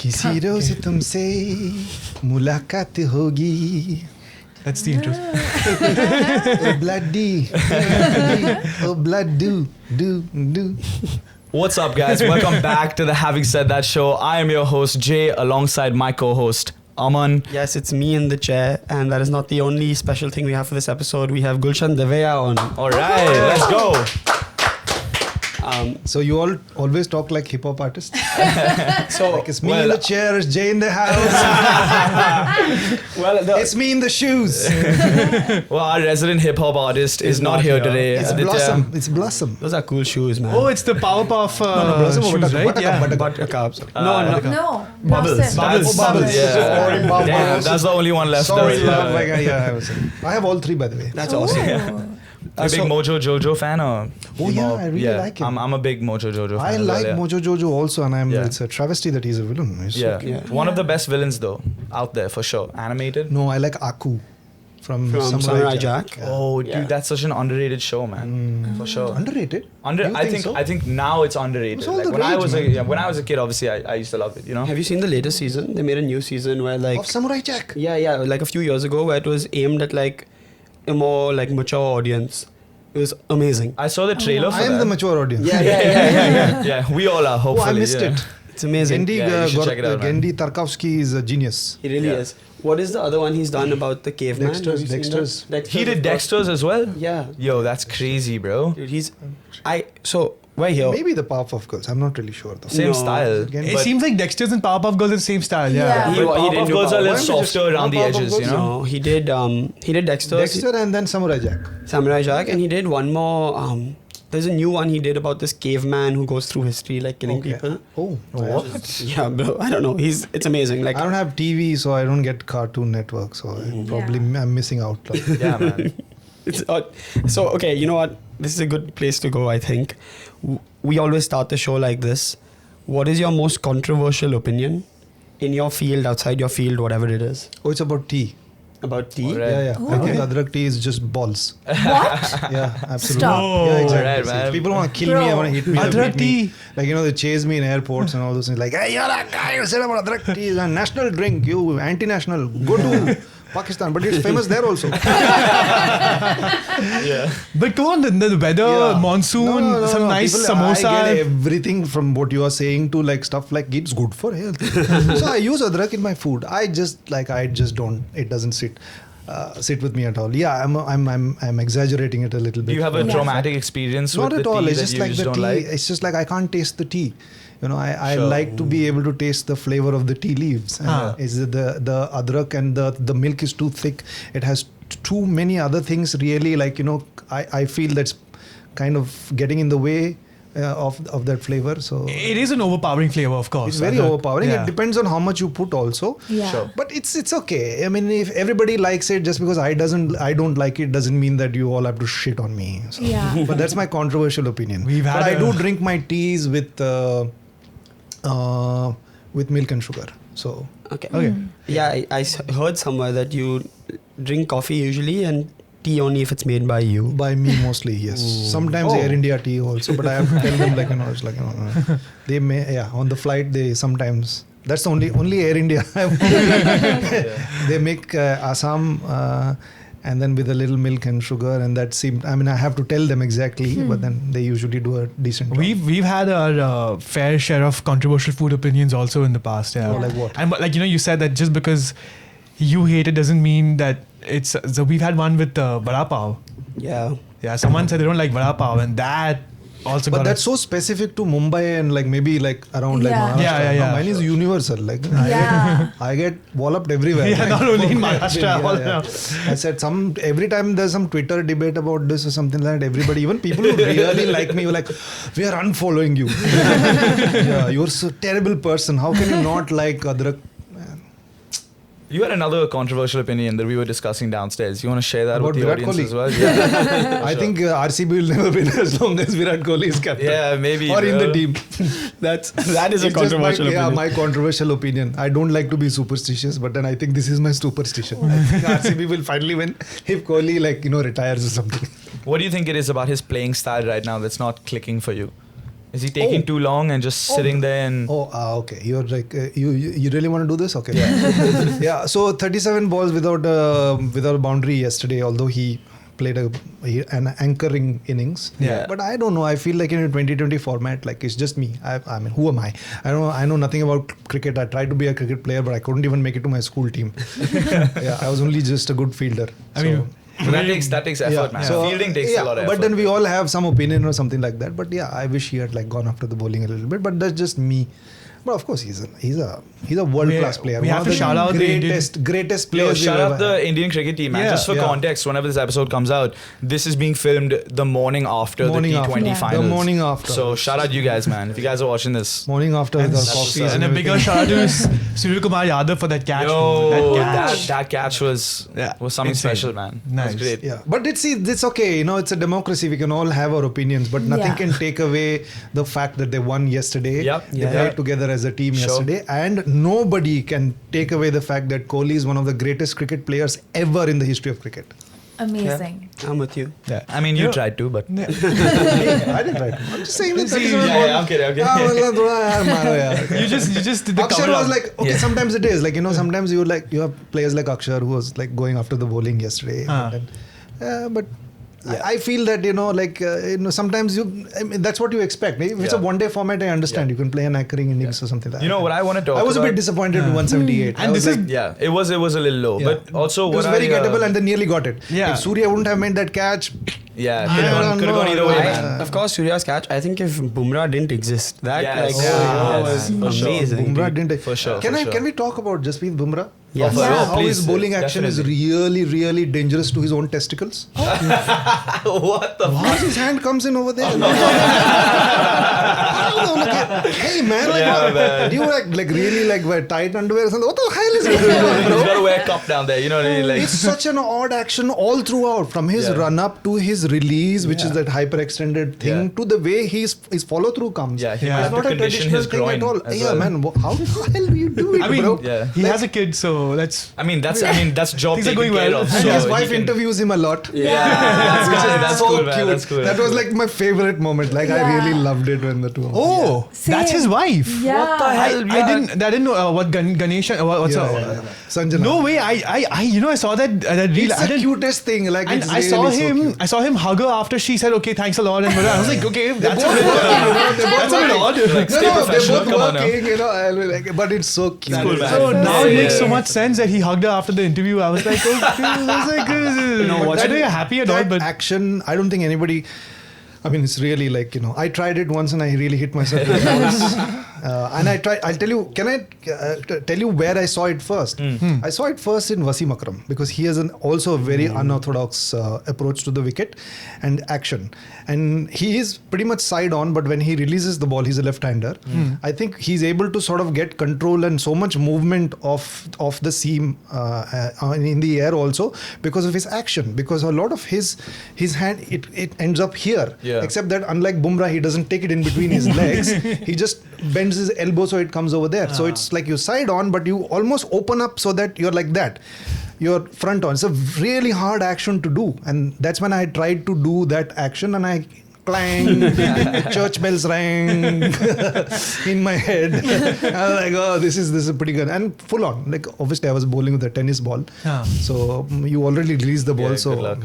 किसी रोज तुमसे मुलाकात होगी. That's the intro. Oh bloody, oh blood do. What's up, guys? Welcome back to the Having Said That show. I am your host, Jay, alongside my co-host, Aman. Yes, it's me in the chair, and that is not the only special thing we have for this episode. We have Gulshan Devaiah on. All right, let's go. So you all always talk like hip hop artists. So Like it's me in the chair, it's Jay in the house. It's me in the shoes. Well, our resident hip-hop artist is not here today. It's Aditya. Blossom. It's Blossom. those are cool shoes, man. Oh, it's the Powerpuff Blossom or shoes, right? Buttercup, Yeah. Buttercup. No. No. Bubbles. Blossom. Bubbles. Bubbles. Yeah. Sorry, Bubbles. Damn, that's the only one left. Sorry, That's, love. I have all three, by the way. That's awesome. Ooh. a big Mojo Jojo fan, or? Oh yeah, I really like him. I'm a big Mojo Jojo fan. I as well, like yeah. Mojo Jojo also, and Yeah. it's a travesty that he's a villain. He's so Yeah. cute. One of the best villains though out there for sure. Animated. No, I like Aku from Samurai Jack. Yeah. Oh, dude, Yeah. that's such an underrated show, man. For sure. Underrated. You I think so? I think now it's underrated. It's all Like the when I rage, was man. when I was a kid, obviously I used to love it. You know. Have you seen the latest season? They made a new season where Of Samurai Jack. yeah, like a few years ago, where it was aimed at like a more like mature audience. It was amazing. I saw the trailer for I am that. the mature audience. Yeah, we all are. Oh, Hopefully, I missed yeah. it. It's amazing. Gendy, Yeah, you should check it out, man. Gendy Tarkovsky is a genius. He really Yeah. is. What is the other one he's done about the caveman? Dexter's- Have you seen Dexter's. that? Dexter's, He did of course. Dexter's as well. Yeah. Yo, that's crazy, bro. Dude, so we're here. Maybe the Powerpuff Girls. I'm not really sure though. Same No. style. Again, It but seems like Dexter's and Powerpuff Girls are the same style. Yeah. Yeah. He Powerpuff didn't do Girls are a Powerpuff. little Why don't we just- softer around the no edges, Powerpuff you know. No, he did Dexter's, Dexter and then Samurai Jack. Samurai Jack, and he did one more. There's a new one he did about this caveman who goes through history, like killing people. Oh, What? Yeah, bro. I don't know. It's amazing. Like, I don't have TV, so I don't get Cartoon Network, so I'm missing out. Yeah, man. it's so okay. You know what? This is a good place to go. I think we always start the show like this. What is your most controversial opinion in your field, outside your field, whatever it is, Oh, it's about tea. about tea? Alright. Yeah. I think Adrak tea is just balls. What? Yeah, absolutely. Stop. Yeah, exactly. Alright, See, man. people want to kill me, Bro. want to hit me, they Adrak beat me. tea. Like, they chase me in airports and all those things. Like, hey, you're that guy who said about Adrak tea is a national drink. You anti-national. Go to Pakistan. But it's famous there also. Yeah. But come on, the weather, Yeah. monsoon, No. some nice People, samosa. I get everything from what you are saying to like stuff like it's good for health. So I use adrak in my food. I just don't. It doesn't sit with me at all. Yeah, I'm exaggerating it a little bit. Do you have a Yeah. traumatic experience Not with at the all. tea It's that just you like just the don't tea. like? It's just like I can't taste the tea. I Sure. like to be able to taste the flavor of the tea leaves. Ah. Is the adrak and the milk is too thick. It has too many other things. Really, I feel that's kind of getting in the way of that flavor. So It is an overpowering flavor, of course. it's very Adrak. overpowering. Yeah. It depends on how much you put also. Yeah. Sure. But it's okay. I mean, if everybody likes it, just because I don't like it, doesn't mean that you all have to shit on me. So. Yeah. But that's my controversial opinion. We've had but I a- do drink my teas with milk and sugar. So Okay. Okay. Yeah, I heard somewhere that you drink coffee usually and tea only if it's made by you. by me mostly, yes. Sometimes Oh. Air India tea also, but I have to tell them it's like they may on the flight they sometimes. That's the only Air India. They make Assam. And then with a little milk and sugar, and that seemed. I mean, I have to tell them exactly, but then they usually do a decent job. We've had our fair share of controversial food opinions also in the past. Yeah. Oh, like what? And like you said that just because you hate it doesn't mean that it's. So we've had one with vada pav. Yeah. Yeah, someone said they don't like vada pav, and that also. But got that's us- so specific to Mumbai and like maybe like around like Yeah. Maharashtra. Yeah. No, mine is universal. Like Yeah. I get walloped everywhere. Yeah, Like, not only in yeah, Maharashtra, all yeah. around. I said every time there's some Twitter debate about this or something like that, everybody, even people who really like me, were like, we are unfollowing you. Yeah, you're so terrible person. How can you not like Adrak? You had another controversial opinion that we were discussing downstairs. You want to share that About with the Virat audience Kohli? as well? Yeah, I think RCB will never win as long as Virat Kohli is captain. yeah maybe. Or in bro. the team. That is a It's just controversial opinion. Yeah, my controversial opinion. I don't like to be superstitious, but then I think this is my superstition. I think RCB will finally win if Kohli retires or something. What do you think it is about his playing style right now that's not clicking for you? Is he taking too long and just sitting there and? Okay. You're like you really want to do this? Okay. Yeah. So 37 balls without a boundary yesterday. Although he played an anchoring innings. Yeah. But I don't know. I feel like in a 2020 format, like it's just me. I mean, who am I? I know nothing about cricket. I tried to be a cricket player, but I couldn't even make it to my school team. Yeah. I was only just a good fielder. I mean. So that takes effort, man. So, Fielding takes a lot of effort. But then we all have some opinion or something like that. But yeah, I wish he had like gone after the bowling a little bit. But that's just me. But of course, he's a world class player. We have to shout out the greatest Yo, players. shout out the Indian cricket team, man. Yeah. Just for context, whenever this episode comes out, this is being filmed the morning after the T20 finals. The morning after. So shout out you guys, man. If you guys are watching this. Morning after with our that's coffees. what's up. And a bigger shout out to Surya Kumar Yadav for that catch. Yo, that catch. that catch was something Insane. special, man. Nice. It was great. Yeah, but it's okay. You know, it's a democracy. We can all have our opinions, but nothing can take away the fact that they won yesterday. Yep. They played together as a team yesterday, and nobody can take away the fact that Kohli is one of the greatest cricket players ever in the history of cricket. Amazing. I'm with you. Yeah. I mean, you tried to, but. I didn't try to. I'm just saying that. I'm kidding. You just did the Akshar cover was up. like, okay, sometimes it is like, you know, sometimes you have players like Akshar who was like going after the bowling yesterday, but I feel that, you know, like, sometimes that's what you expect. Maybe if it's a one-day format, I understand. You can play an anchoring innings or something like that. You know what I want to talk about? I was a bit disappointed with 178. And this is Yeah, it was a little low, but also it was very gettable and they nearly got it. Yeah. If Surya wouldn't have made that catch, could have gone either way, man. Of course, Surya's catch. I think if Bumrah didn't exist, that Yes. was For sure. amazing. Bumrah didn't. For sure. Can we talk about Jasprit Bumrah? Yes. How please, his bowling action is really, really dangerous to his own testicles. What the Once his hand comes in over there. Hey man, you like really like wear tight underwear or something. What the hell is going on, He's bro? got to wear a cup down there, you know what I mean? Like, It's such an odd action all throughout, from his run up to his release, which is that hyper-extended thing, to the way his follow-through comes. Yeah, he might have It's not to a condition traditional his thing at groin all. as Yeah, well. man, how the hell do you do it, I mean, bro? he has a kid, so that's. I mean, that's job Things are taken going care well. of. And so his he wife can- interviews him a lot. That's So cool, man. cute. That's cool. That was like my favorite moment. Like I really loved it when the two. Oh, that's his wife. Yeah. What the hell? I didn't know what Ganesha. What's up? Sanjana. No way. I saw that reel. It's the cutest thing. Like And it's I saw really so him. cute. I saw him hug her after she said, "Okay, thanks a lot." And I was like, "Okay, that's a both bit working, that's a bit odd." Like, stay they're professional. both Come on now. working, but it's so cute. cool, man. So Yeah, now it yeah, makes so yeah. much sense that he hugged her after the interview. I was like, okay, I don't happy at all, That but action, I don't think anybody. I mean, it's really like, you know, I tried it once and I really hit myself with the balls. And I tried, I'll tell you, can I tell you where I saw it first? I saw it first in Wasim Akram because he has also a very unorthodox approach to the wicket and action. And he is pretty much side on, but when he releases the ball, he's a left-hander. I think he's able to sort of get control and so much movement of the seam in the air also because of his action. Because a lot of his hand, it ends up here. Yeah. Except that unlike Bumrah, he doesn't take it in between his legs. He just bends his elbow so it comes over there. So it's like you side on, but you almost open up so that you're like that. You're front on. It's a really hard action to do. And that's when I tried to do that action and I clang, church bells rang in my head. I was like, oh, this is pretty good. And full on. Like, obviously, I was bowling with a tennis ball. So you already released the ball. Yeah, so good luck.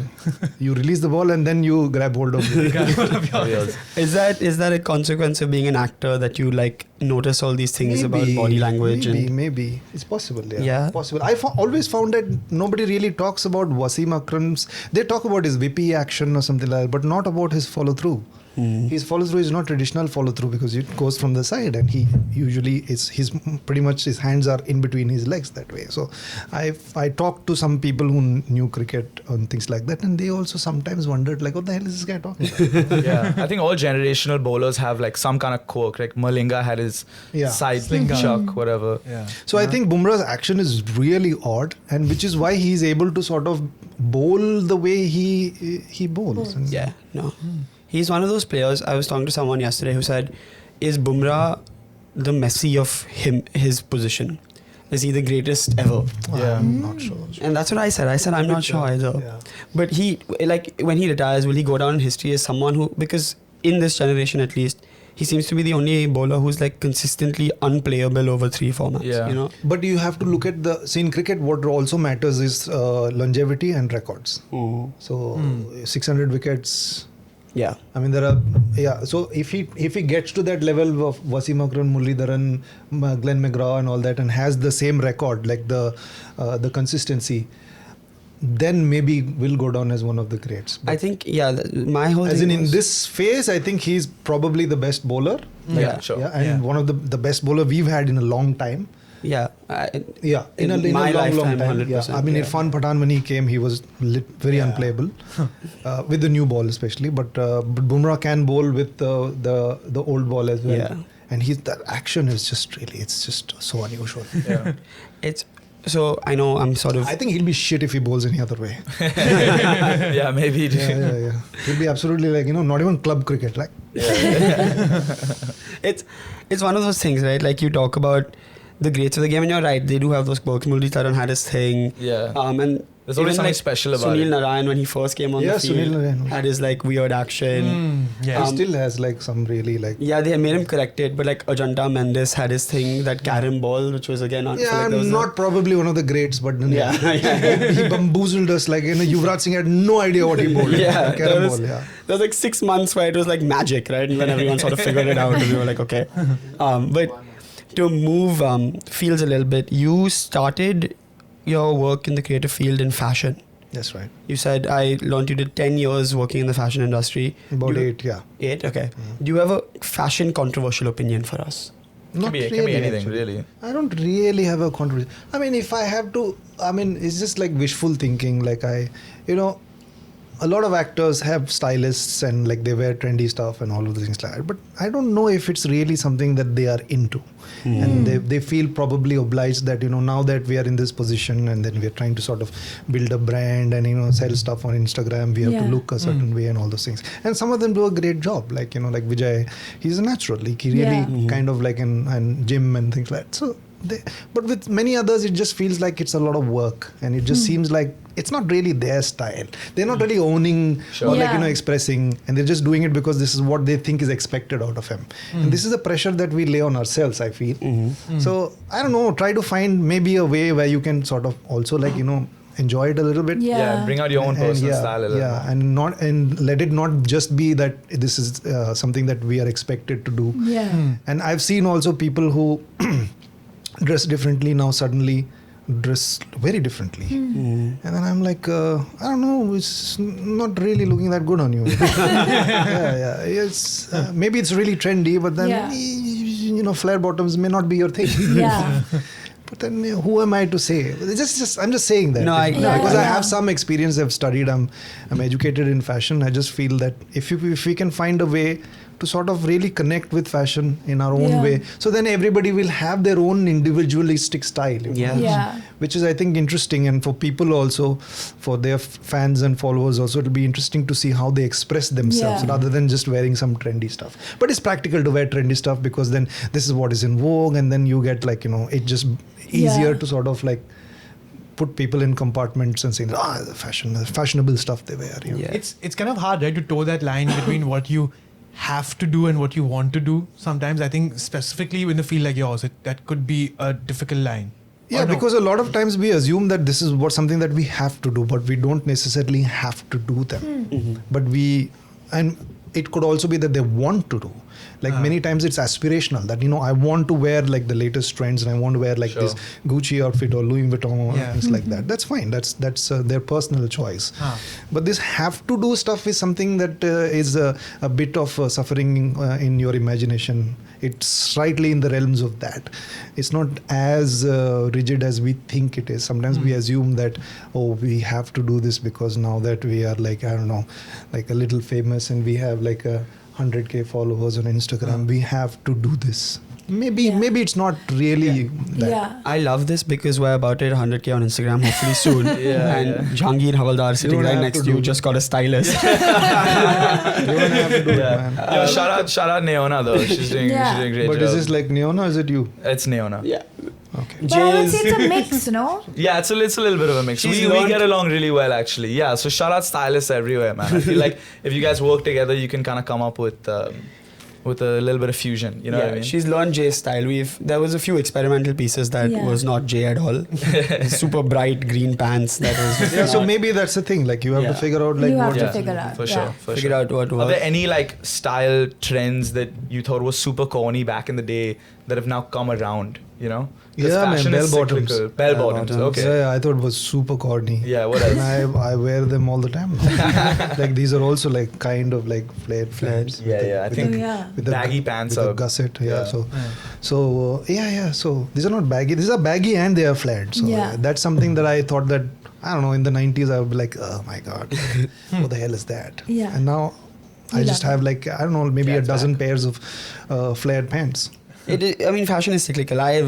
you release the ball and then you grab hold of it. Is that a consequence of being an actor that you like notice all these things about body language? Maybe. It's possible. Yeah. Possible. I always found that nobody really talks about Wasim Akram's. They talk about his whippy action or something like that, but not about his follow-through. His follow-through is not traditional follow-through because it goes from the side and he usually his pretty much his hands are in between his legs that way. So I talked to some people who knew cricket and things like that, and they also sometimes wondered like, what the hell is this guy talking about? Yeah, I think all generational bowlers have like some kind of quirk. Like Malinga had his side chuck, whatever. yeah. So I think Bumrah's action is really odd, and which is why he's able to sort of bowl the way he bowls. And Yeah, no. He's one of those players. I was talking to someone yesterday who said, is Bumrah the Messi of his position? Is he the greatest ever? I'm not sure. And that's what I said. I said, I'm not sure either. Yeah. But he, like, when he retires, will he go down in history as someone who, because in this generation at least, he seems to be the only bowler who's like consistently unplayable over 3 formats. Yeah. You know. But you have to look at see in cricket, what also matters is longevity and records. So 600 wickets. Yeah. I mean, there are So if he gets to that level of Wasim Akram, Muralidharan, Glenn McGraw, and all that, and has the same record, like the consistency, then maybe will go down as one of the greats. But I think my whole as thing in was- this phase, I think he's probably the best bowler. Yeah, sure. Yeah, and Yeah. one of the best bowler we've had in a long time. Yeah. In a my long lifetime, time. 100%. Yeah. I mean, Irfan Pathan, when he came, he was very unplayable with the new ball especially. But Bumrah can bowl with the old ball as well. Yeah. And that action is it's just so unusual. Yeah. So I know I'm sort of. I think he'll be shit if he bowls any other way. Yeah, maybe. Yeah. He'll be absolutely not even club cricket, right? It's one of those things, right? Like you talk about the greats of the game, and you're right. They do have those quirks. Muralidharan had his thing. Yeah. And There's always even something special about Sunil it. Narayan, when he first came on the Yeah, field, Sunil Narayan. had his like weird action. Yeah. He still has some really Yeah, they made him correct it, but like Ajanta Mendes had his thing, that carom ball, which was again on. Yeah, not probably one of the greats, but Yeah. he bamboozled us. Yuvraj Singh had no idea what he bowled. Yeah, Carom ball, yeah. there was like 6 months where it was like magic, right? And when everyone sort of figured it out, and we were like, okay. But to move fields a little bit, you started your work in the creative field in fashion. That's right. You said I learned you did 10 years working in the fashion industry. About 8, yeah. 8, okay. Do you have a fashion controversial opinion for us? Can be anything, actually. really. I don't really have a controversy. I mean, if I have to, it's just like wishful thinking. A lot of actors have stylists and they wear trendy stuff and all of those things like that. But I don't know if it's really something that they are into. And they feel probably obliged that, now that we are in this position and then we are trying to sort of build a brand and, sell stuff on Instagram, we have to look a certain way and all those things. And some of them do a great job. Like Vijay, he's a natural. He really kind of and gym and things like that. So, but with many others, it just feels like it's a lot of work, and it just seems like it's not really their style. They're not really owning or expressing, and they're just doing it because this is what they think is expected out of them. And this is the pressure that we lay on ourselves, I feel. So I don't know. Try to find maybe a way where you can sort of also enjoy it a little bit. Yeah, bring out your own personal style a little bit. And let it not just be that this is something that we are expected to do. And I've seen also people who dress differently now suddenly dress very differently. And then I'm like, I don't know, it's not really looking that good on you. It's maybe it's really trendy, but then flare bottoms may not be your thing. But then who am I to say? I'm just saying that. Because I have some experience. I've studied. I'm educated in fashion. I just feel that if we can find a way to sort of really connect with fashion in our own way, so then everybody will have their own individualistic style. Which is, I think, interesting, and for people also, for their fans and followers also, it'll be interesting to see how they express themselves rather than just wearing some trendy stuff. But it's practical to wear trendy stuff because then this is what is in vogue, and then you get it just easier to sort of put people in compartments and saying, the fashionable stuff they wear. It's kind of hard, right, to toe that line between what you have to do and what you want to do. Sometimes I think specifically in a field like yours, that could be a difficult line. Yeah, because a lot of times we assume that this is something that we have to do, but we don't necessarily have to do them. But and it could also be that they want to do. Many times it's aspirational that, I want to wear the latest trends and I want to wear this Gucci outfit or Louis Vuitton or things like that. That's fine. That's their personal choice. But this have to do stuff is something that is a bit of suffering in your imagination. It's slightly in the realms of that. It's not as rigid as we think it is. Sometimes we assume that, we have to do this because now that we are a little famous and we have 100K followers on Instagram, we have to do this. Maybe it's not really that. I love this because we're about to hit 100K on Instagram hopefully soon. And Jahangir Havaldar sitting right next to you just got a stylist. You don't have to do it, man. Yo, shout out Neona though. She's doing a great job. But is this Neona or is it you? It's Neona. Yeah. Okay. But I would say it's a mix, no? Yeah, it's a little bit of a mix. We get along really well, actually. Yeah, so shout out stylists everywhere, man. I feel like if you guys work together, you can kind of come up with with a little bit of fusion. You know what I mean? She's learned Jay's style. There was a few experimental pieces that was not Jay at all. Super bright green pants. That was just Yeah, so not- maybe that's the thing. Like you have to figure out like You have what. to figure out. For yeah. sure. For figure sure. out what Are was. there any like style trends that you thought was super corny back in the day that have now come around? You know? 'Cause Yeah, man, fashion bell is bottoms. cyclical. Bell bottoms. Okay. Yeah, I thought it was super corny. Yeah. What else? And I wear them all the time. Like these are also like kind of like flared pants. Yeah, yeah. I with think the- yeah. with the baggy gu- pants with the are- gusset. Yeah. yeah. So So these are not baggy. These are baggy and they are flared. So Yeah. that's something that I thought that I don't know in the 90s I would be like, oh my god, what the hell is that? Yeah. And now I You just love have it. like I don't know maybe Cat's a dozen back. pairs of flared pants. I mean, fashion is cyclical. I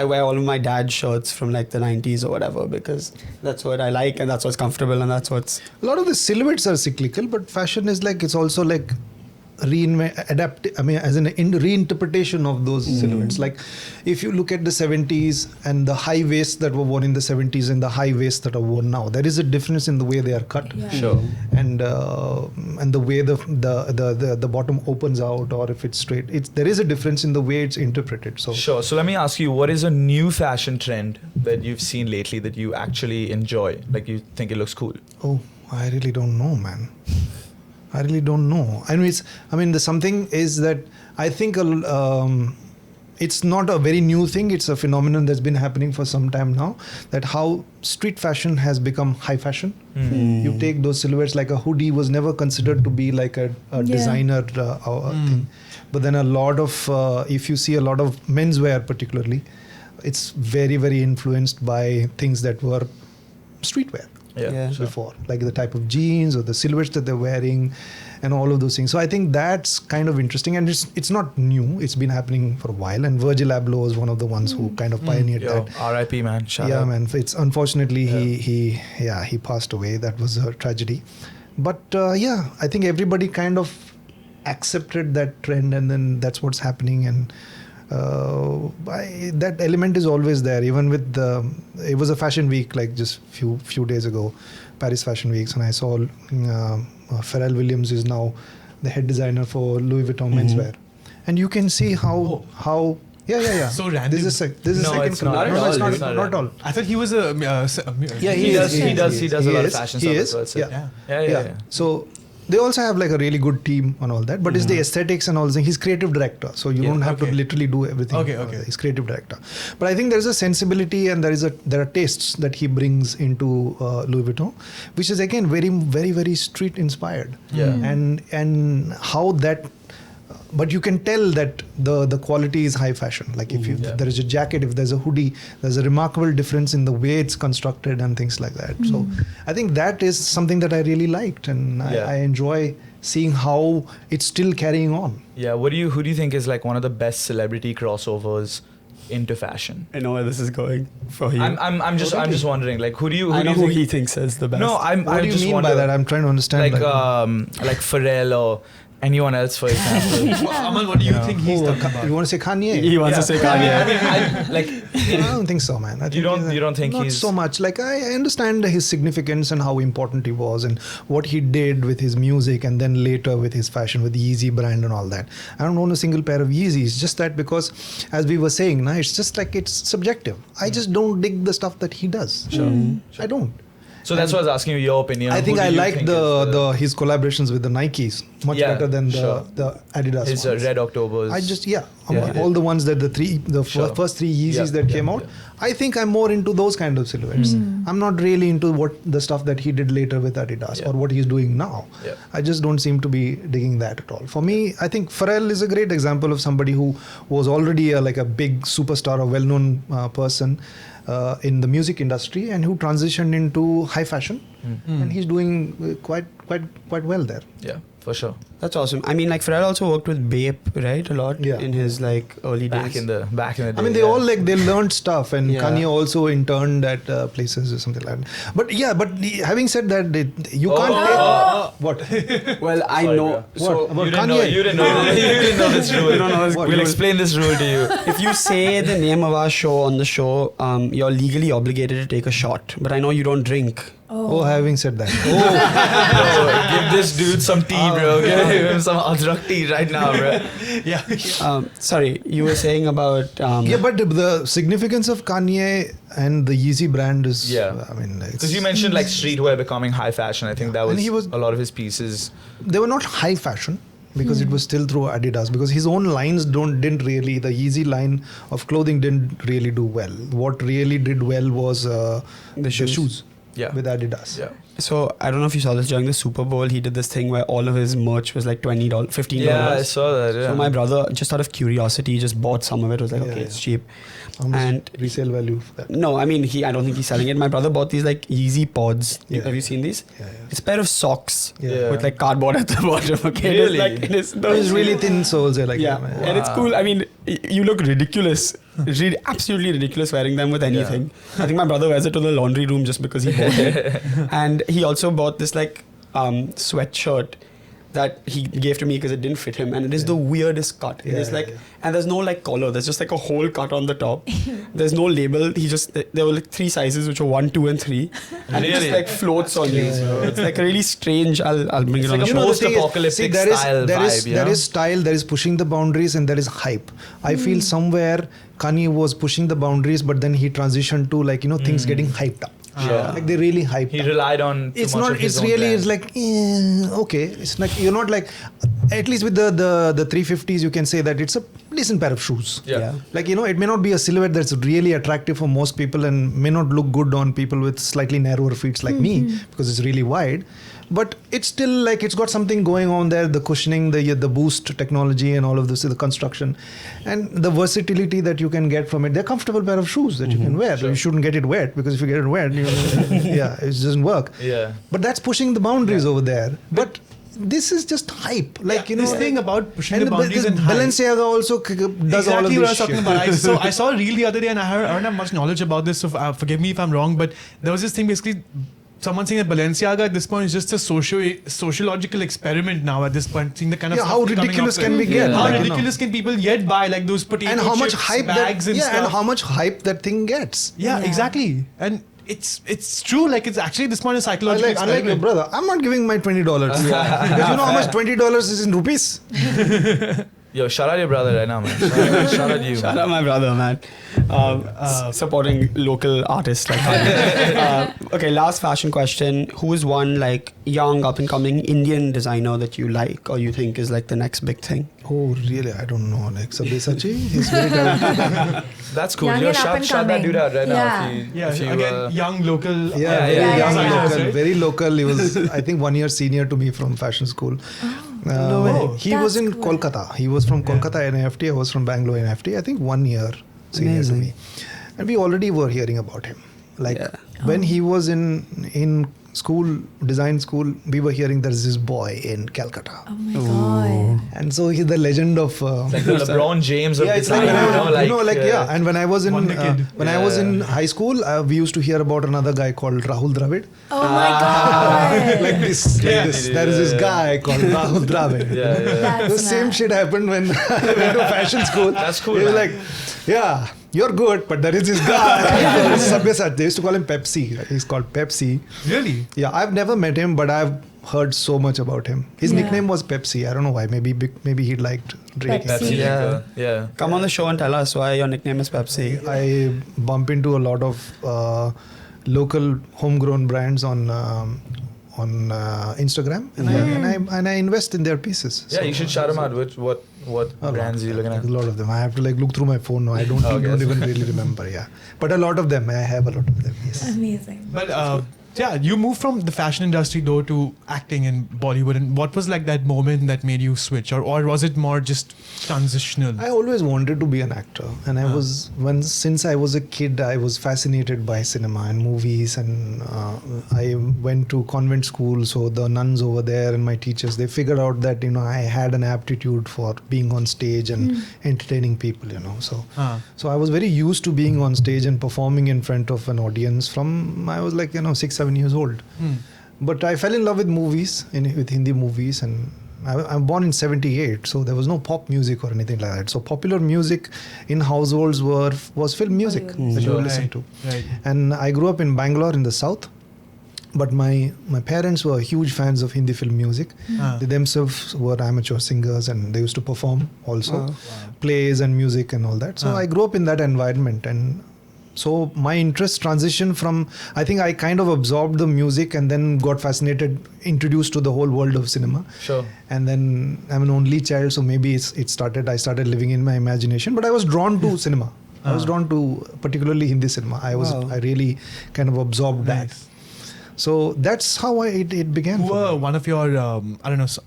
wear all of my dad's shirts from like the 90s or whatever because that's what I like and that's what's comfortable and that's what's. A lot of the silhouettes are cyclical, but fashion is like it's also like as an reinterpretation of those silhouettes. Like if you look at the 70s and the high waists that were worn in the 70s and the high waists that are worn now, there is a difference in the way they are cut. Yeah. Sure. And the way the bottom opens out or if it's straight, there is a difference in the way it's interpreted. So Sure. So let me ask you, what is a new fashion trend that you've seen lately that you actually enjoy? Like you think it looks cool? Oh, I really don't know, man. I really don't know. There's something is that I think it's not a very new thing. It's a phenomenon that's been happening for some time now. That how street fashion has become high fashion. You take those silhouettes like a hoodie was never considered to be like a designer thing. But then a lot of, if you see a lot of menswear particularly, it's very, very influenced by things that were streetwear. Yeah. Sure. Before, like the type of jeans or the silhouettes that they're wearing and all of those things. So I think that's kind of interesting and it's not new. It's been happening for a while and Virgil Abloh was one of the ones who kind of pioneered Yo, that. R.I.P. man. Shout Yeah, out. man. It's unfortunately he passed away. That was a tragedy. But I think everybody kind of accepted that trend and then that's what's happening and that element is always there. Even with it was a fashion week like just few days ago, Paris Fashion Weeks, and I saw Pharrell Williams is now the head designer for Louis Vuitton menswear, and you can see how yeah. So random. This is No, second. it's not No, at no, all, it's dude. not Not at all. I thought he was a. Yeah, He does a lot of is, fashion he stuff is, as well. So. yeah. Yeah. So they also have like a really good team and all that, but it's the aesthetics and all things. He's creative director, so you don't have to Okay. literally do everything. Okay. He's creative director, but I think there is a sensibility and there are tastes that he brings into Louis Vuitton, which is again very, very, very street inspired. Yeah. And how that. But you can tell that the quality is high fashion. Like if there is a jacket, if there's a hoodie, there's a remarkable difference in the way it's constructed and things like that. So I think that is something that I really liked, and I enjoy seeing how it's still carrying on. Yeah. Who do you think is like one of the best celebrity crossovers into fashion? I know where this is going for you. I'm just wondering, like who do you I know who think? he thinks is the best. No, What do you just mean wonder, by that? I'm trying to understand. like Pharrell or anyone else, for example. Aman, what do you think he's talking you about? want to say Kanye? He wants to say Kanye. I don't think so, man. I think You don't think not he's- so much. Like I understand his significance and how important he was and what he did with his music and then later with his fashion with the Yeezy brand and all that. I don't own a single pair of Yeezys. Just that because, as we were saying, it's just like it's subjective. I just don't dig the stuff that he does. Sure. I don't. So that's why I was asking you your opinion. I think Who do I you like think is his collaborations with the Nikes much Yeah, better than sure. the Adidas his ones. Red Octobers. I just Yeah. all the ones that Sure. first three Yeezys that came out. yeah. I think I'm more into those kind of silhouettes. I'm not really into the stuff that he did later with Adidas or what he's doing now. Yeah. I just don't seem to be digging that at all. For me, I think Pharrell is a great example of somebody who was already like a big superstar, a well-known person in the music industry, and who transitioned into high fashion, and he's doing quite well there. Yeah, for sure. That's awesome. I mean, like Pharrell also worked with Bape, right? A lot in his like early Back days. in the day. I mean, they all they learned stuff, and Yeah. Kanye also interned at places or something like that. But having said that, you can't take what. Well, I Sorry, know. bro. So About You didn't know. Kanye. You didn't know. You didn't know this rule. You don't know this We'll rule. explain this rule to you. if you say the name of our show on the show, you're legally obligated to take a shot. But I know you don't drink. Oh, having said that. Bro, give this dude some tea, bro. Give him some adrak tea right now, bro. Yeah. Sorry, you were saying about Yeah, but the significance of Kanye and the Yeezy brand is, Yeah. I mean, Because you mentioned like streetwear becoming high fashion. I think that And was, he was- a lot of his pieces. they were not high fashion because it was still through Adidas, because his own lines didn't really, the Yeezy line of clothing didn't really do well. What really did well was the shoes Yeah. with Adidas. Yeah. So I don't know if you saw this during the Super Bowl. He did this thing where all of his merch was like $20, $15. Yeah, I saw that. Yeah. So my brother, just out of curiosity, just bought some of it. Was like, Yeah, okay, yeah. it's cheap. How much And resale value for that? no, I mean, I don't think he's selling it. My brother bought these like Yeezy pods. Yeah. Have you seen these? Yeah, It's a pair of socks Yeah. with like cardboard at the bottom. Okay, Really? Those really thin soles. I like yeah, them. and it's cool. I mean, you look ridiculous. Really, absolutely ridiculous wearing them with anything. I think my brother wears it to the laundry room just because he bought it. And he also bought this like sweatshirt that he gave to me because it didn't fit him, and it is the weirdest cut. It Yeah, is like, yeah. and there's no like collar. There's just like a whole cut on the top. There's no label. There were like 3 sizes, which were 1, 2, and 3, and it just Really? like floats on you. So it's like really strange. I'll bring It's it on like the a show. the thing is, post-apocalyptic there is- style there is- vibe, you there know? is style, there is pushing the boundaries, and there is hype. I feel somewhere Kanye was pushing the boundaries, but then he transitioned to like, things getting hyped up. Yeah. Like they really hyped He up. relied on too It's much not, of his it's own really, brand. it's like, okay. It's like, you're not like, at least with the 350s, you can say that it's a decent pair of shoes. Yeah. Like, it may not be a silhouette that's really attractive for most people and may not look good on people with slightly narrower feet like me because it's really wide. But it's still like it's got something going on there, the cushioning, the boost technology and all of this, the construction and the versatility that you can get from it. They're comfortable pair of shoes that you can wear. You shouldn't get it wet because if you get it wet, it doesn't work. Yeah. But that's pushing the boundaries over there. But this is just hype. Like, this thing about pushing and the boundaries this and hype. Balenciaga also does all of Exactly this what I was talking shit. about. I saw a reel the other day, and I don't have much knowledge about this, so forgive me if I'm wrong, but there was this thing basically, someone saying that Balenciaga at this point is just a sociological experiment now at this point, seeing the kind of Yeah, stuff how they're coming ridiculous up can with. we get? How Like, ridiculous can people yet buy like those potato And how much chips, hype bags and stuff? and how much hype that thing gets. Yeah, exactly. And it's true. Like, it's actually at this point a psychological Unlike your experiment. brother, I'm not giving my $20. Because you know how much $20 is in rupees? Yo, shout out your brother right now, man. Shout out you. Shout out my brother, man. Supporting local artists like that. Okay, last fashion question. Who is one like young up and coming Indian designer that you like or you think is like the next big thing? Oh, really? I don't know. Like Sabyasachi, he's very talented. That's cool. Young Yo, and up shout and that coming. dude out right now. Yeah. If you, Again, young local. Yeah, very yeah, young yeah. local. Right? Very local. He was, I think, 1 year senior to me from fashion school. No way. He was That's in cool. Kolkata. He was from Kolkata NFT. I was from Bangalore NFT. I think 1 year senior Amazing. to me. And we already were hearing about him. Like Yeah. when he was in school, design school, we were hearing there's this boy in Calcutta. Oh my god. And so he's the legend of... like the LeBron James of yeah, it's like, design, yeah. And when I was in Wonder Kid. I was in high school, we used to hear about another guy called Rahul Dravid. Oh my god. Like this. There is this guy called Rahul Dravid. Yeah. That's The same mad. shit happened when I went to fashion school. That's cool, He was man. like, yeah, you're good, but there is this guy. called Sabyasachi. They used to call him Pepsi. He's called Pepsi. Really? Yeah, I've never met him, but I've heard so much about him. His Yeah. nickname was Pepsi. I don't know why. Maybe he liked drinking. Pepsi. Yeah. Come on the show and tell us why your nickname is Pepsi. I bump into a lot of local homegrown brands on Instagram, and I invest in their pieces. Yeah, you should shout him out. What A lot. brands are you looking at? A lot of them. I have to like look through my phone now. I don't Okay, don't that's even fine. really remember. Yeah, but a lot of them. I have a lot of them. Yes. Amazing. But yeah, you moved from the fashion industry though to acting in Bollywood, and what was like that moment that made you switch, or was it more just transitional? I always wanted to be an actor, and since I was a kid, I was fascinated by cinema and movies, and I went to convent school. So the nuns over there and my teachers, they figured out that I had an aptitude for being on stage and entertaining people. So I was very used to being on stage and performing in front of an audience from I was like 6-7 years old. But I fell in love with movies, with Hindi movies, and I'm born in 78, so there was no pop music or anything like that. So popular music in households was film music that you would listen to. Right. And I grew up in Bangalore in the south, but my parents were huge fans of Hindi film music. They themselves were amateur singers and they used to perform also, plays and music and all that. So I grew up in that environment, and so my interest transitioned from, I think I kind of absorbed the music and then got fascinated, introduced to the whole world of cinema. Sure. And then I'm an only child, so maybe I started living in my imagination, but I was drawn to cinema. I was drawn to particularly Hindi cinema. I really kind of absorbed that. So that's how it began. Who were one of your,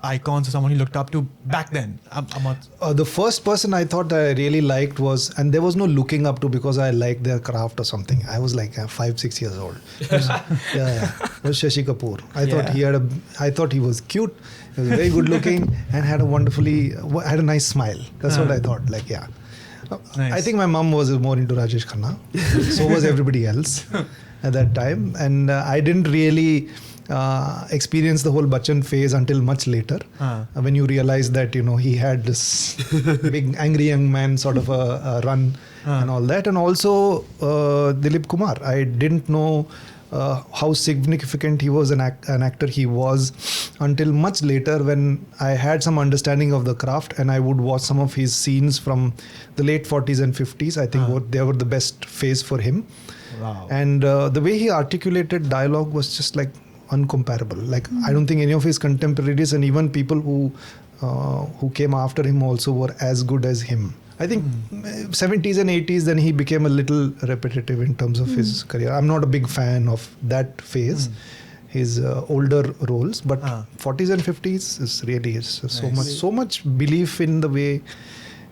icons or someone you looked up to back then? The first person I thought I really liked was, and there was no looking up to because I liked their craft or something. I was like 5-6 years old. It was Shashi Kapoor. I thought he was cute. He was very good looking and had a nice smile. That's what I thought. Nice. I think my mom was more into Rajesh Khanna. So was everybody else at that time. And I didn't really experience the whole Bachchan phase until much later. When you realize that, he had this big angry young man sort of a run and all that. And also Dilip Kumar. I didn't know how significant he was an actor he was until much later, when I had some understanding of the craft and I would watch some of his scenes from the late 40s and 50s. I think they were the best phase for him. Wow. And the way he articulated dialogue was just like uncomparable. I don't think any of his contemporaries and even people who came after him also were as good as him. I think 70s and 80s, then he became a little repetitive in terms of his career. I'm not a big fan of that phase, his older roles, but 40s and 50s is really so much belief in the way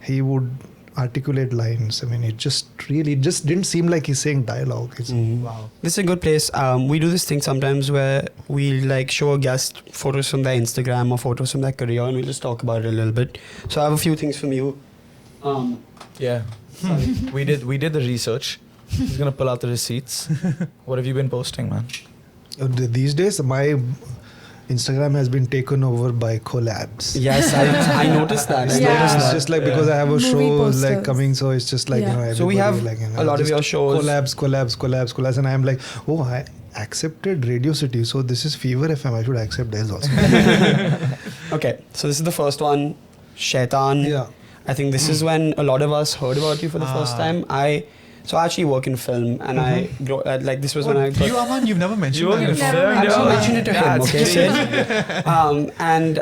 he would articulate lines. I mean, it just didn't seem like he's saying dialogue. Wow. This is a good place. We do this thing sometimes where we show a guest photos from their Instagram or photos from their career, and we just talk about it a little bit. So I have a few things from you. We did the research. He's gonna pull out the receipts. What have you been posting, man? These days, my Instagram has been taken over by Gulaabs. Yes, I noticed that. It's just because I have a Movie show posters. coming, so it's just So we have a lot of your shows. Collabs, and I'm like, I accepted Radio City, so this is Fever FM. I should accept theirs also. Okay, so this is the first one, Shaitan. Yeah. I think this is when a lot of us heard about you for the first time. I actually work in film, and I grow this was when I got. You, Aman, you've never mentioned You work in that. film? I mentioned it to him, That's okay? crazy. And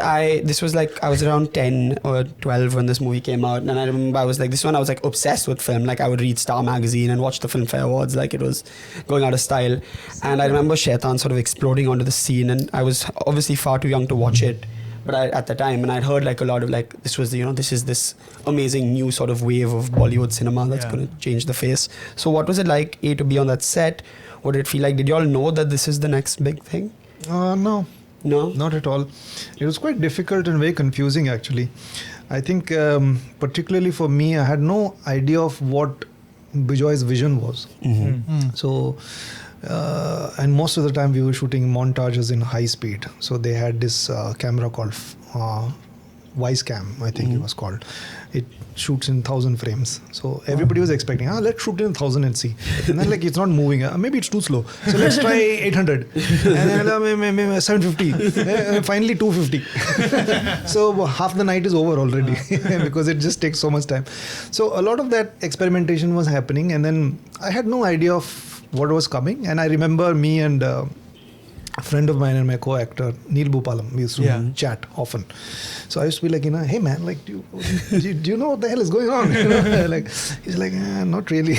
this was I was around 10 or 12 when this movie came out, and I remember I was this one I was obsessed with film. I would read Star magazine and watch the Filmfare Awards, it was going out of style. And I remember Shaitan sort of exploding onto the scene, and I was obviously far too young to watch it. But at the time, and I'd heard a lot of this was this is this amazing new sort of wave of Bollywood cinema that's going to change the face. So what was it like, to be on that set? What did it feel like? Did you all know that this is the next big thing? No, not at all. It was quite difficult and very confusing, actually. I think particularly for me, I had no idea of what Bijoy's vision was. So and most of the time we were shooting montages in high speed. So they had this camera called Wise Cam, I think it was called. It shoots in 1,000 frames. So everybody was expecting, let's shoot in 1,000 and see. And then it's not moving. Maybe it's too slow. So let's try 800. And then 750. Finally 250. So half the night is over already because it just takes so much time. So a lot of that experimentation was happening, and then I had no idea of what was coming. And I remember me and a friend of mine and my co-actor Neil Bhupalam, we used to chat often. So I used to be like, hey man, do you know what the hell is going on? He's like, not really.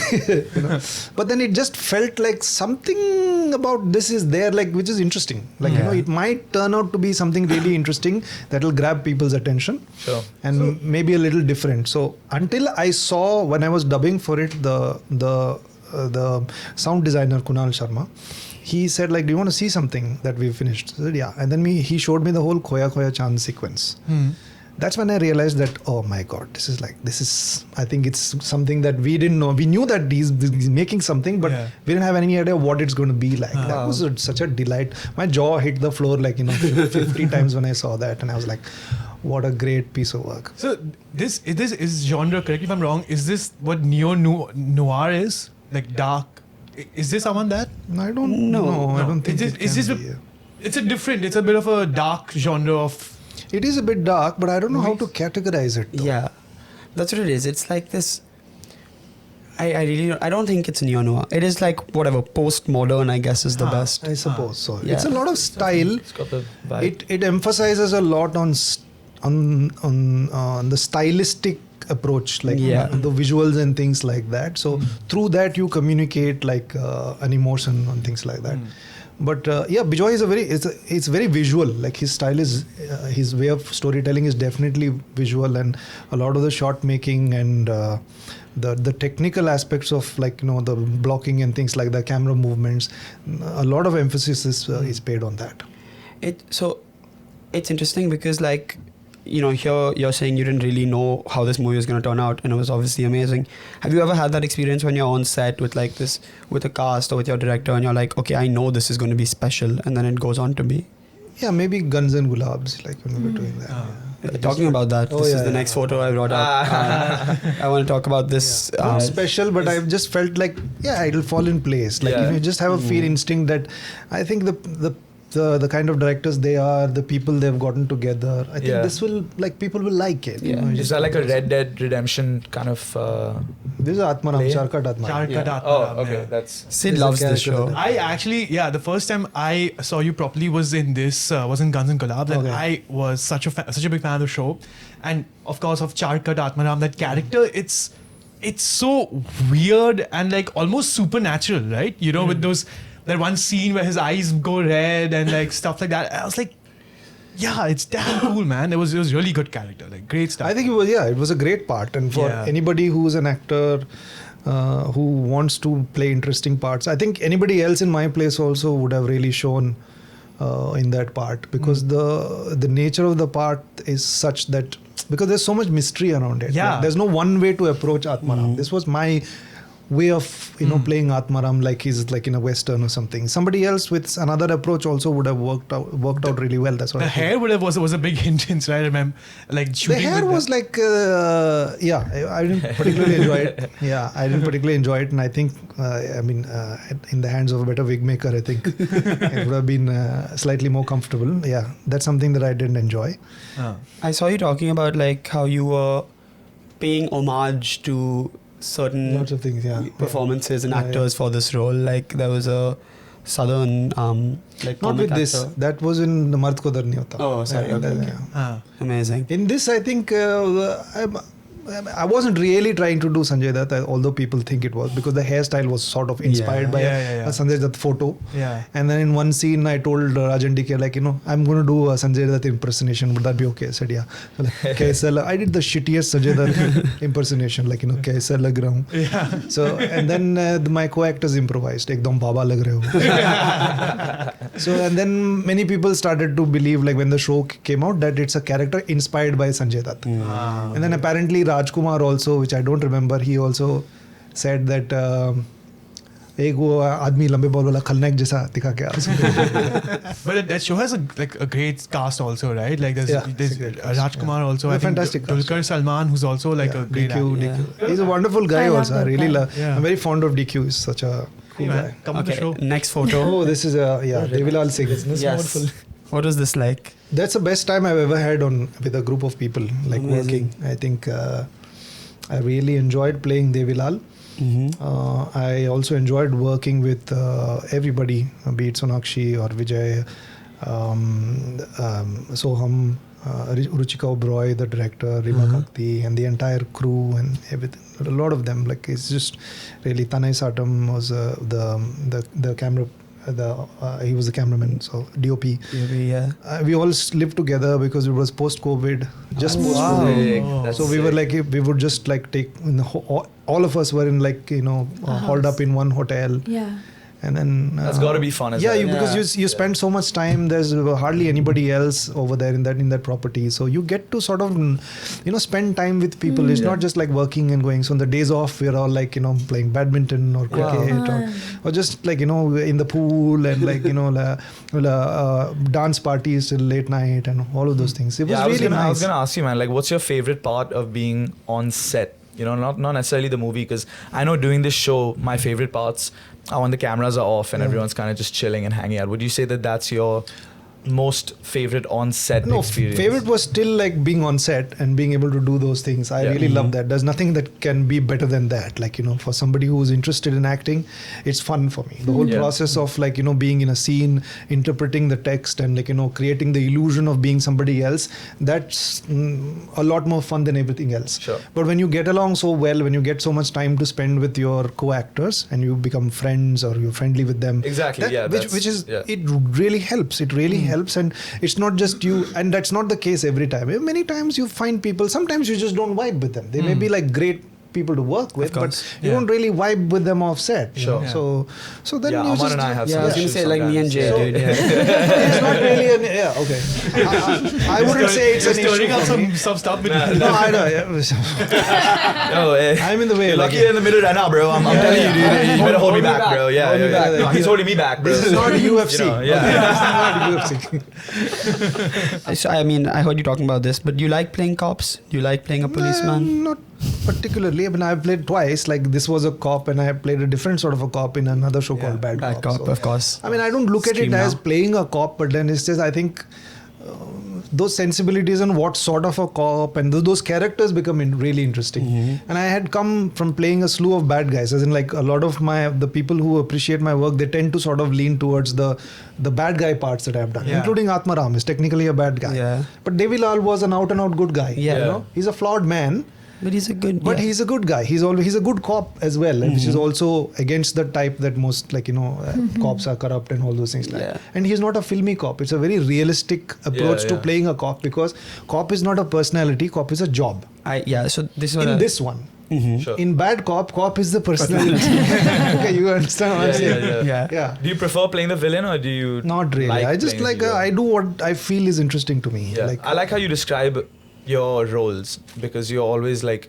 But then it just felt like something about this is there, which is interesting. It might turn out to be something really interesting that will grab people's attention. Sure. And maybe a little different. So until I saw, when I was dubbing for it, the sound designer Kunal Sharma, he said do you want to see something that we've finished? I said yeah. And then he showed me the whole Khoya Khoya Chand sequence. That's when I realized that, oh my god, this is I think it's something that we didn't know. We knew that he's making something, but we didn't have any idea what it's going to be like. That was such a delight. My jaw hit the floor 50 times when I saw that, and I was like, what a great piece of work. So this is genre, correct me if I'm wrong, is this what neo-noir is? Dark Is there someone that? I don't know. I don't think It's a different. It's a bit of a dark genre of. It is a bit dark, but I don't know how to categorize it. Though. Yeah, that's what it is. It's like this. I don't think it's neo-noir. It is like whatever postmodern, I guess, is the best. I suppose so. Yeah. It's a lot of style. It's got the vibe. It emphasizes a lot on the stylistic approach, like the visuals and things like that. So through that you communicate like an emotion and things like that. But Bijoy is it's very visual. Like his style is his way of storytelling is definitely visual, and a lot of the shot making and the technical aspects of the blocking and things like the camera movements, a lot of emphasis is paid on that. It's interesting because here you're saying you didn't really know how this movie was going to turn out, and it was obviously amazing. Have you ever had that experience when you're on set with with a cast or with your director, and you're like, okay, I know this is going to be special, and then it goes on to be? Yeah, maybe Guns and Gulaabs, when we were doing that. Talking about that, this is the next photo I brought up. I want to talk about this. Not special, but I've just felt like, it'll fall in place. You just have a feel instinct that I think the kind of directors they are, the people they've gotten together, I think this will, people will like it. Yeah. Is that like a Red Dead Redemption kind of... This is Atmaram, Charkat Atmaram. Atmaram. Oh, okay. That's... Sid loves this show. I actually, the first time I saw you properly was in Guns and Gulaabs, and I was such a big fan of the show, and of course of Charkat Atmaram. That character, it's so weird and almost supernatural, right? With that one scene where his eyes go red and stuff like that. I was like, it's damn cool, man. It was really good character, great stuff. I think it was a great part, and for anybody who's an actor who wants to play interesting parts, I think anybody else in my place also would have really shown in that part, because the nature of the part is such that, because there's so much mystery around it. There's no one way to approach Atmaram. This was my way of playing Atmaram like he's in a western or something. Somebody else with another approach also would have worked out really well. That's what the hair was a big hindrance, right? I remember shooting. The hair was I didn't particularly enjoy it. I didn't particularly enjoy it, and I think in the hands of a better wig maker, I think it would have been slightly more comfortable. That's something that I didn't enjoy. I saw you talking about how you were paying homage to certain lots of things, performances and actors for this role. There was a southern not with this actor. That was in the Mard Ko Dar Nahi Hota. Oh, sorry. Okay. Amazing. In this, I think I wasn't really trying to do Sanjay Dutt, although people think it was, because the hairstyle was sort of inspired by a Sanjay Dutt photo. And then in one scene, I told Rajan DK, I'm going to do a Sanjay Dutt impersonation. Would that be okay? I said, yeah. So, I did the shittiest Sanjay Dutt impersonation, kaisa lag raha hu. So, and then my co-actors improvised, ekdam baba lag rahe ho. So, and then many people started to believe, when the show came out, that it's a character inspired by Sanjay Dutt. And then apparently Rajkumar also, which I don't remember, he also said that एक वो आदमी लंबे बाल वाला खलनायक जैसा दिखा क्या. But that show has a great cast also, right? There's Rajkumar also. I think fantastic Dulquer Salman, who's also a great DQ. He's a wonderful guy also. I really love. I'm very fond of DQ. He's such a cool guy. Come on the show. Next photo. Oh, this is Devilal Singh. Yes. What was this like? That's the best time I've ever had with a group of people, working. I think I really enjoyed playing Devilal. I also enjoyed working with everybody, be it Sonakshi or Vijay, Soham, Ruchika Oberoi, the director, Rima Kakti, and the entire crew and everything. A lot of them, it's just really. Tanay Satam was the camera. He was the cameraman, so DOP. We all lived together because it was post-COVID, post-COVID. So we were we would just take all of us were in hauled up in one hotel. And then that's got to be fun as well. Because you spend so much time. There's hardly anybody else over there in that property, so you get to sort of spend time with people. It's not just working and going. So on the days off, we're all playing badminton or cricket or just in the pool and dance parties till late night and all of those things. It was really nice. I was gonna ask you, man, what's your favorite part of being on set You know, not necessarily the movie, because I know doing this show, my favorite parts are when the cameras are off and everyone's kind of just chilling and hanging out. Would you say that that's your most favorite on-set experience? Favorite was still like being on set and being able to do those things. I really love that. There's nothing that can be better than that. Like, you know, for somebody who's interested in acting, it's fun for me. The whole process of like, you know, being in a scene, interpreting the text and like, you know, creating the illusion of being somebody else, that's a lot more fun than everything else. Sure. But when you get along so well, when you get so much time to spend with your co-actors and you become friends or you're friendly with them. Exactly, It really helps. It really helps, and it's not just you, and that's not the case every time. Many times you find people, sometimes you just don't vibe with them. They may be like great people to work with, but you don't really vibe with them off set. Sure. So then you Amar just... and I have Yeah, I was going to say like me and Jay, So- dude. Yeah. It's not really an... Yeah, okay. I wouldn't say it's an issue Stirring up for me. some stuff. No, I know. Yeah. I'm in the way. You're like- lucky you're in the middle right now, bro. I'm telling you, dude. You better hold me back, bro. Yeah, Hold me yeah. back. No, he's holding me back, bro. This is not UFC. You know, yeah. Okay, this is not UFC. So, I mean, I heard you talking about this, but do you like playing cops? Do you like playing a policeman? Not particularly. I mean, I've played twice. Like, this was a cop, and I have played a different sort of a cop in another show called Bad Cop. Cop, of course. I mean, I don't look at it Stream as now. playing a cop, but then it's just, I think, those sensibilities and what sort of a cop and those characters become really interesting. And I had come from playing a slew of bad guys, as in like a lot of the people who appreciate my work, they tend to sort of lean towards the bad guy parts that I've done, including Atmaram is technically a bad guy. Yeah. But Devaiah was an out and out good guy. Yeah. You know? He's a flawed man. But he's a good... But he's a good guy. He's a good cop as well, which is also against the type that most, like, you know, cops are corrupt and all those things. Yeah. And he's not a filmy cop. It's a very realistic approach to playing a cop, because cop is not a personality. Cop is a job. So this is what In this one. Sure. In Bad Cop is the personality. Okay, you understand what I'm saying? Yeah. Do you prefer playing the villain, or do you Not really. like I just playing like the hero? I do what I feel is interesting to me. Yeah. Like, I like how you describe your roles, because you're always like,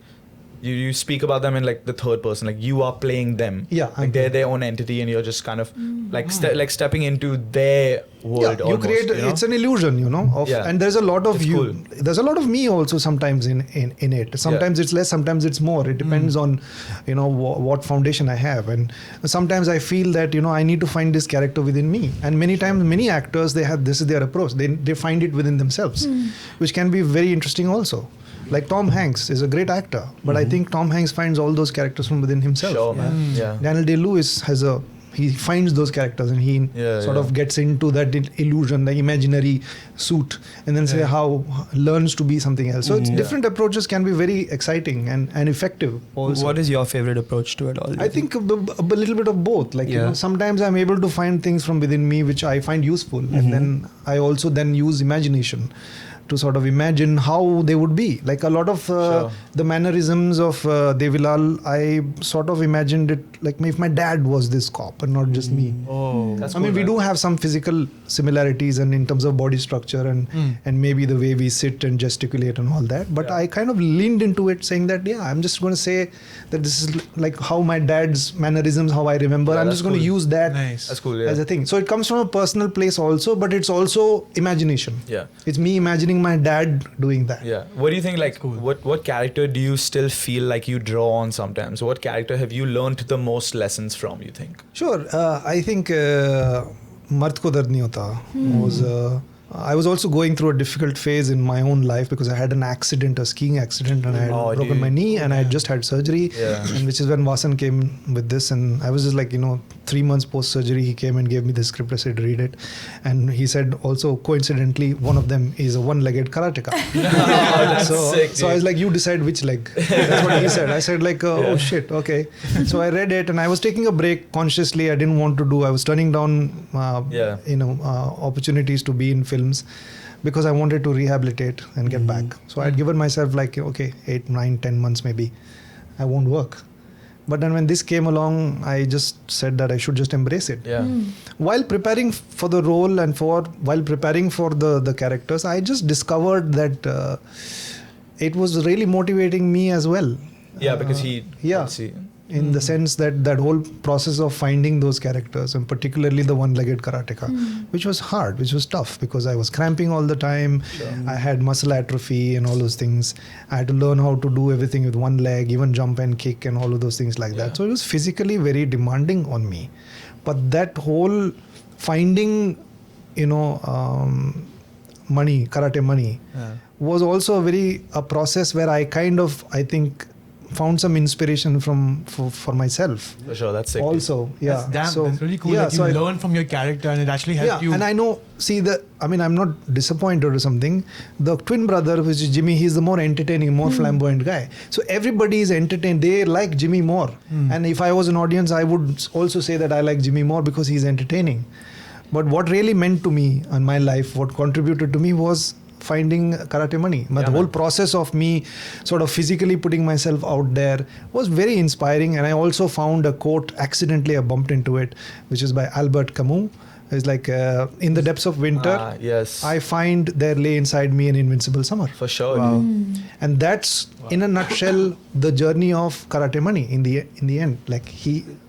you speak about them in like the third person, like you are playing them. Yeah, like they're their own entity, and you're just kind of like stepping into their world. you almost, create it's an illusion, you know, of, and there's a lot of It's you. cool. There's a lot of me also sometimes in it. Sometimes it's less, sometimes it's more. It depends on, you know, what foundation I have, and sometimes I feel that, you know, I need to find this character within me. And many times, many actors, they have this is their approach. They find it within themselves, which can be very interesting also. Like Tom Hanks is a great actor, but I think Tom Hanks finds all those characters from within himself. Sure, man. Yeah. Daniel Day-Lewis he finds those characters, and he sort of gets into that illusion, the imaginary suit, and then learns to be something else. So it's different approaches can be very exciting and effective also. What is your favorite approach to it all? I think a little bit of both. Like, you know, sometimes I'm able to find things from within me which I find useful, and then I also then use imagination to sort of imagine how they would be. Like a lot of the mannerisms of Devaiah, I sort of imagined it like if my dad was this cop and not just me. Oh, That's I mean, we do have some physical similarities, and in terms of body structure and maybe the way we sit and gesticulate and all that. But I kind of leaned into it, saying that I'm just going to say that this is like how my dad's mannerisms, how I remember. I'm just going to use that That's cool. as a thing. So it comes from a personal place also, but it's also imagination. Yeah. It's me imagining my dad doing that. Yeah. What do you think? Like, what character do you still feel like you draw on sometimes? What character have you learned the most lessons from, you think? Sure. I think Mard Ko Dard Nahi Hota was... I was also going through a difficult phase in my own life because I had an accident, a skiing accident, and I had broken my knee, and I had just had surgery, and which is when Vasan came with this, and I was just like, 3 months post-surgery, he came and gave me the script. I said, read it. And he said also, coincidentally, one of them is a one-legged karateka. That's sick, so I was like, you decide which leg. That's what he said. I said like, oh shit, okay. So I read it, and I was taking a break consciously. I didn't want to do. I was turning down, opportunities to be in films because I wanted to rehabilitate and get back. So I'd given myself like, okay, 8, 9, 10 months maybe. I won't work. But then when this came along, I just said that I should just embrace it. Yeah. While preparing for the role and while preparing for the characters, I just discovered that it was really motivating me as well. Yeah, because he... Yeah. See, in the sense that that whole process of finding those characters, and particularly the one-legged karateka, which was hard, which was tough, because I was cramping all the time. I had muscle atrophy and all those things. I had to learn how to do everything with one leg, even jump and kick and all of those things like that. So it was physically very demanding on me. But that whole finding, money, karate money, was also a process where I think found some inspiration for myself. For sure, that's sick. Also, yeah. That's really cool that you learn from your character and it actually helped you. And I know, I'm not disappointed or something. The twin brother, which is Jimmy, he's the more entertaining, more flamboyant guy. So everybody is entertained. They like Jimmy more. And if I was an audience, I would also say that I like Jimmy more because he's entertaining. But what really meant to me in my life, what contributed to me was finding karate money. The whole process of me sort of physically putting myself out there was very inspiring. And I also found a quote, accidentally I bumped into it, which is by Albert Camus. It's like, in the depths of winter, yes, I find there lay inside me an invincible summer. For sure. Wow. And that's, in a nutshell, the journey of karate money in the end. Like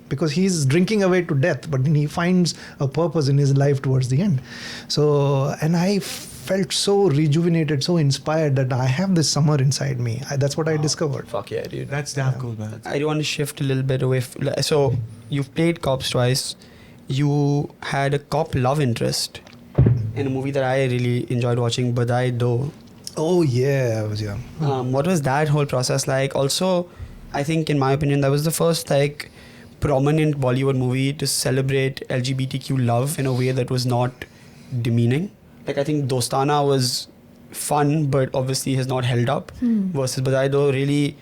because he's drinking away to death, but then he finds a purpose in his life towards the end. So, and I felt so rejuvenated, so inspired that I have this summer inside me. That's what I discovered. Fuck yeah, dude. That's damn cool, man. I do want to shift a little bit away. So you've played cops twice. You had a cop love interest in a movie that I really enjoyed watching, Badhaai Do. Oh yeah, I was young. What was that whole process like? Also, I think in my opinion, that was the first prominent Bollywood movie to celebrate LGBTQ love in a way that was not demeaning. I think Dostana was fun, but obviously has not held up. Versus Badhaai Do really,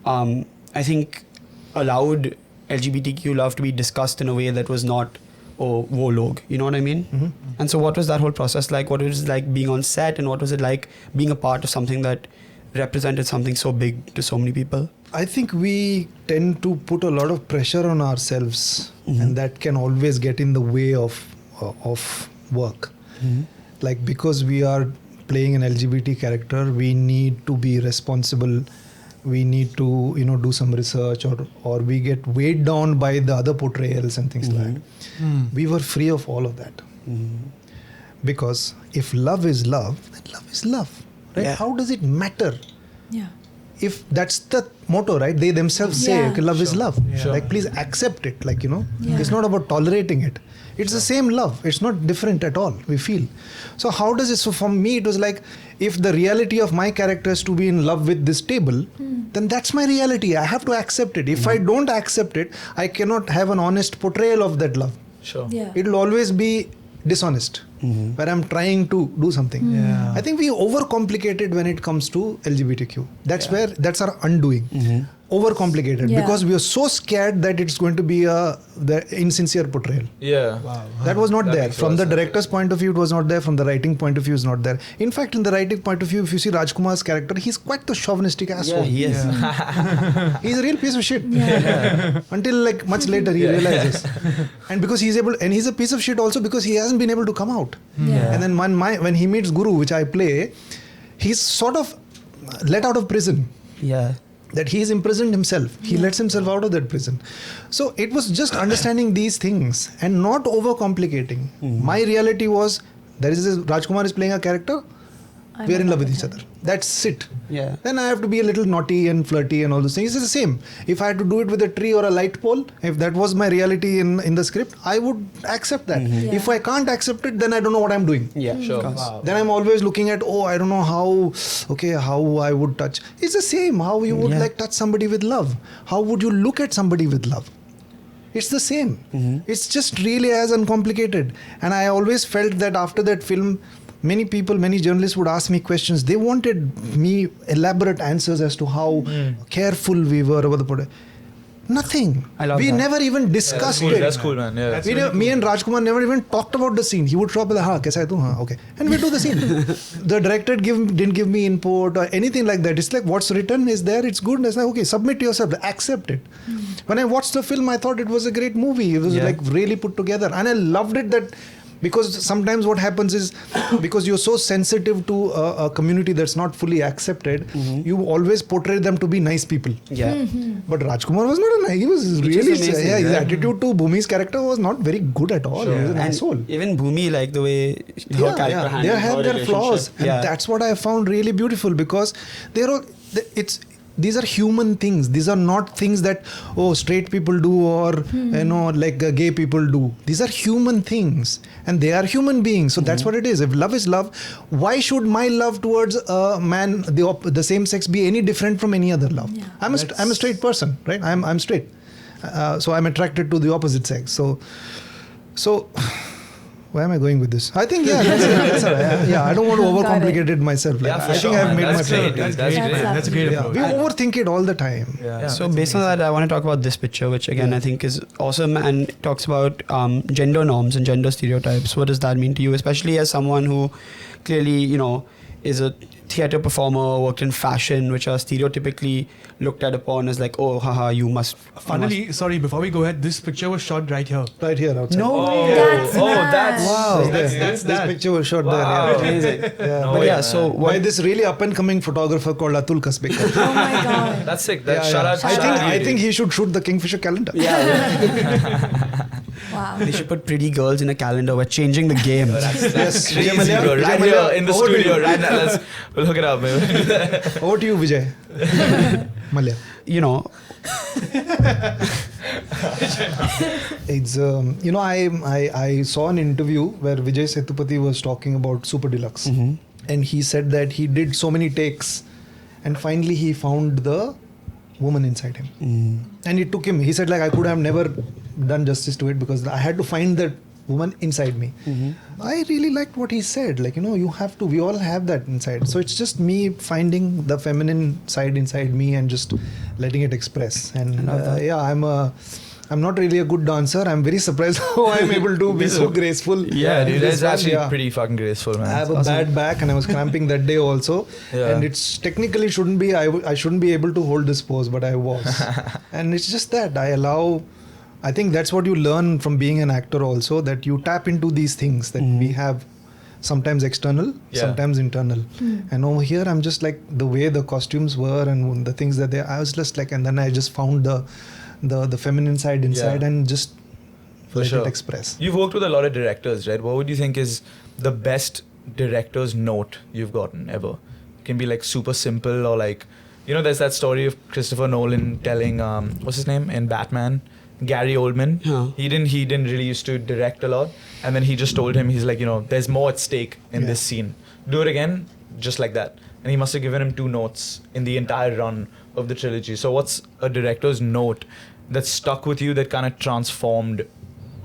I think, allowed LGBTQ love to be discussed in a way that was not, wo log. You know what I mean? Mm-hmm. And so what was that whole process like? What was it like being on set, and what was it like being a part of something that represented something so big to so many people? I think we tend to put a lot of pressure on ourselves, and that can always get in the way of work. Like, because we are playing an LGBT character, we need to be responsible. We need to, do some research, or we get weighed down by the other portrayals and things like that. We were free of all of that. Because if love is love, then love is love. Right? Yeah. How does it matter? Yeah. If that's the motto, right? They themselves say, okay, love is love. Yeah. Like, please accept it. Like, Yeah. it's not about tolerating it. It's the same love. It's not different at all, we feel. So how does it, so for me, it was like, if the reality of my character is to be in love with this table, then that's my reality. I have to accept it. If I don't accept it, I cannot have an honest portrayal of that love. Sure. Yeah. It'll always be dishonest, where I'm trying to do something. Yeah. I think we overcomplicate it when it comes to LGBTQ. That's our undoing. Overcomplicated, because we are so scared that it's going to be the insincere portrayal. Yeah. Wow. That was not That there. makes From a lot the of sense. director's point of view, it was not there. From the writing point of view, it's not there. In fact, in the writing point of view, if you see Rajkumar's character, he's quite the chauvinistic asshole. he is. He's a real piece of shit. Until like much later he realizes. And because he's a piece of shit also because he hasn't been able to come out. Yeah. And then when he meets Guru, which I play, he's sort of let out of prison. Yeah. That he is imprisoned himself. He lets himself out of that prison. So it was just understanding these things and not overcomplicating. My reality was, Rajkumar is playing a character, we are in love with each other. That's it. Yeah. Then I have to be a little naughty and flirty and all those things. It's the same. If I had to do it with a tree or a light pole, if that was my reality in the script, I would accept that. If I can't accept it, then I don't know what I'm doing. Yeah. Sure. Wow. Then I'm always looking at, I don't know how I would touch. It's the same. How you would like touch somebody with love. How would you look at somebody with love? It's the same. It's just really as uncomplicated. And I always felt that after that film, many journalists would ask me questions. They wanted me elaborate answers as to how careful we were about the product. Nothing. I love we that. never even discussed it. That's cool, man. Yeah. That's Me and Rajkumar never even talked about the scene. He would show up with kaisa hai tu? Okay. And we do the scene. The director didn't give me input or anything like that. It's like what's written is there, it's good. And it's like, okay, submit yourself, accept it. When I watched the film, I thought it was a great movie. It was like really put together. And I loved it that Because sometimes what happens is, because you're so sensitive to a community that's not fully accepted, you always portray them to be nice people. Yeah. But Rajkumar was not a nice. He was Which really, is amazing, his yeah. attitude to Bhumi's character was not very good at all. He was an And asshole. even Bhumi, like the way her character handled they have her their flaws, relationship. and that's what I found really beautiful, because they're all, these are human things. These are not things that straight people do, or like gay people do. These are human things, and they are human beings. So that's what it is. If love is love, why should my love towards a man, the same sex, be any different from any other love? Yeah. I'm a straight person, right? I'm straight, so I'm attracted to the opposite sex. So where am I going with this? I think that's all right. Yeah, I don't want to Got overcomplicate it myself. Like, Yeah, for I sure, think I've man. made my That's great, point. dude. That's That's great. great. That's a great Yeah, approach. we overthink it all the time. Yeah. So based on that, I want to talk about this picture, which again I think is awesome and talks about gender norms and gender stereotypes. What does that mean to you, especially as someone who clearly, is a theatre performer, worked in fashion, which are stereotypically looked at upon as like, oh, haha, you must. Funnily, sorry, before we go ahead, this picture was shot right here. Right here outside. No Oh, way. That's oh, nice. that's Wow. That's This that. picture was shot Wow. there. Yeah. Amazing. Yeah. No But way, yeah, man. so By what? this really up and coming photographer called Atul Kasbekar. Oh my god. That's sick. Yeah, Shout out. I shout out to think you, I think dude. he should shoot the Kingfisher calendar. Yeah, Wow. they should put pretty girls in a calendar. We're changing the game. That's Yes, crazy, Vijay Mallya. bro. Vijay Right Mallya, here in the over to studio, you. right now. We'll hook it up, man. Over to you, Vijay. Malya. It's I saw an interview where Vijay Sethupathi was talking about Super Deluxe, and he said that he did so many takes, and finally he found the woman inside him. And it took him. He said, like, I could have never done justice to it because I had to find that woman inside me. I really liked what he said. Like, you have to. We all have that inside. So it's just me finding the feminine side inside me and just letting it express. And I'm not really a good dancer. I'm very surprised how I'm able to be so graceful. Yeah, dude, This that's one, actually yeah. pretty fucking graceful, man. I have a bad back and I was cramping that day also. Yeah. And it's technically shouldn't be, I shouldn't be able to hold this pose, but I was. And it's just that I think that's what you learn from being an actor also, that you tap into these things that we have, sometimes external, sometimes internal. And over here, I'm just like, the way the costumes were and the things that I was just like, and then I just found the feminine side inside and just let it express. You've worked with a lot of directors, right? What would you think is the best director's note you've gotten ever? It can be like super simple, or like, there's that story of Christopher Nolan telling, what's his name in Batman? Gary Oldman. Huh. He didn't really used to direct a lot, and then he just told him, he's like, there's more at stake in this scene. Do it again, just like that. And he must have given him 2 notes in the entire run of the trilogy. So what's a director's note that stuck with you that kind of transformed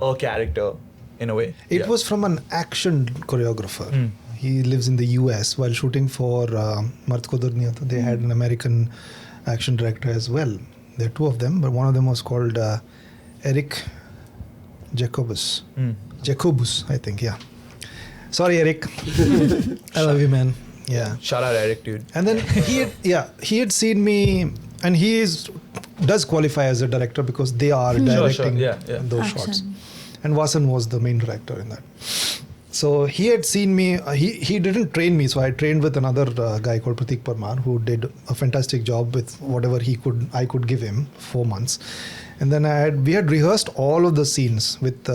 a character in a way? It was from an action choreographer. He lives in the US. While shooting for Mard Ko Durniya, they had an American action director as well. There are 2 of them, but one of them was called Eric Jacobus. Jacobus, I think, yeah. Sorry, Eric. I love you, man. Yeah. Shout out Eric, dude. And then he had seen me, and does qualify as a director because they are directing those Action. shots. And Vasan was the main director in that. So he had seen me. He didn't train me, so I trained with another guy called Pratik Parmar, who did a fantastic job with whatever I could give him, 4 months. And then we had rehearsed all of the scenes with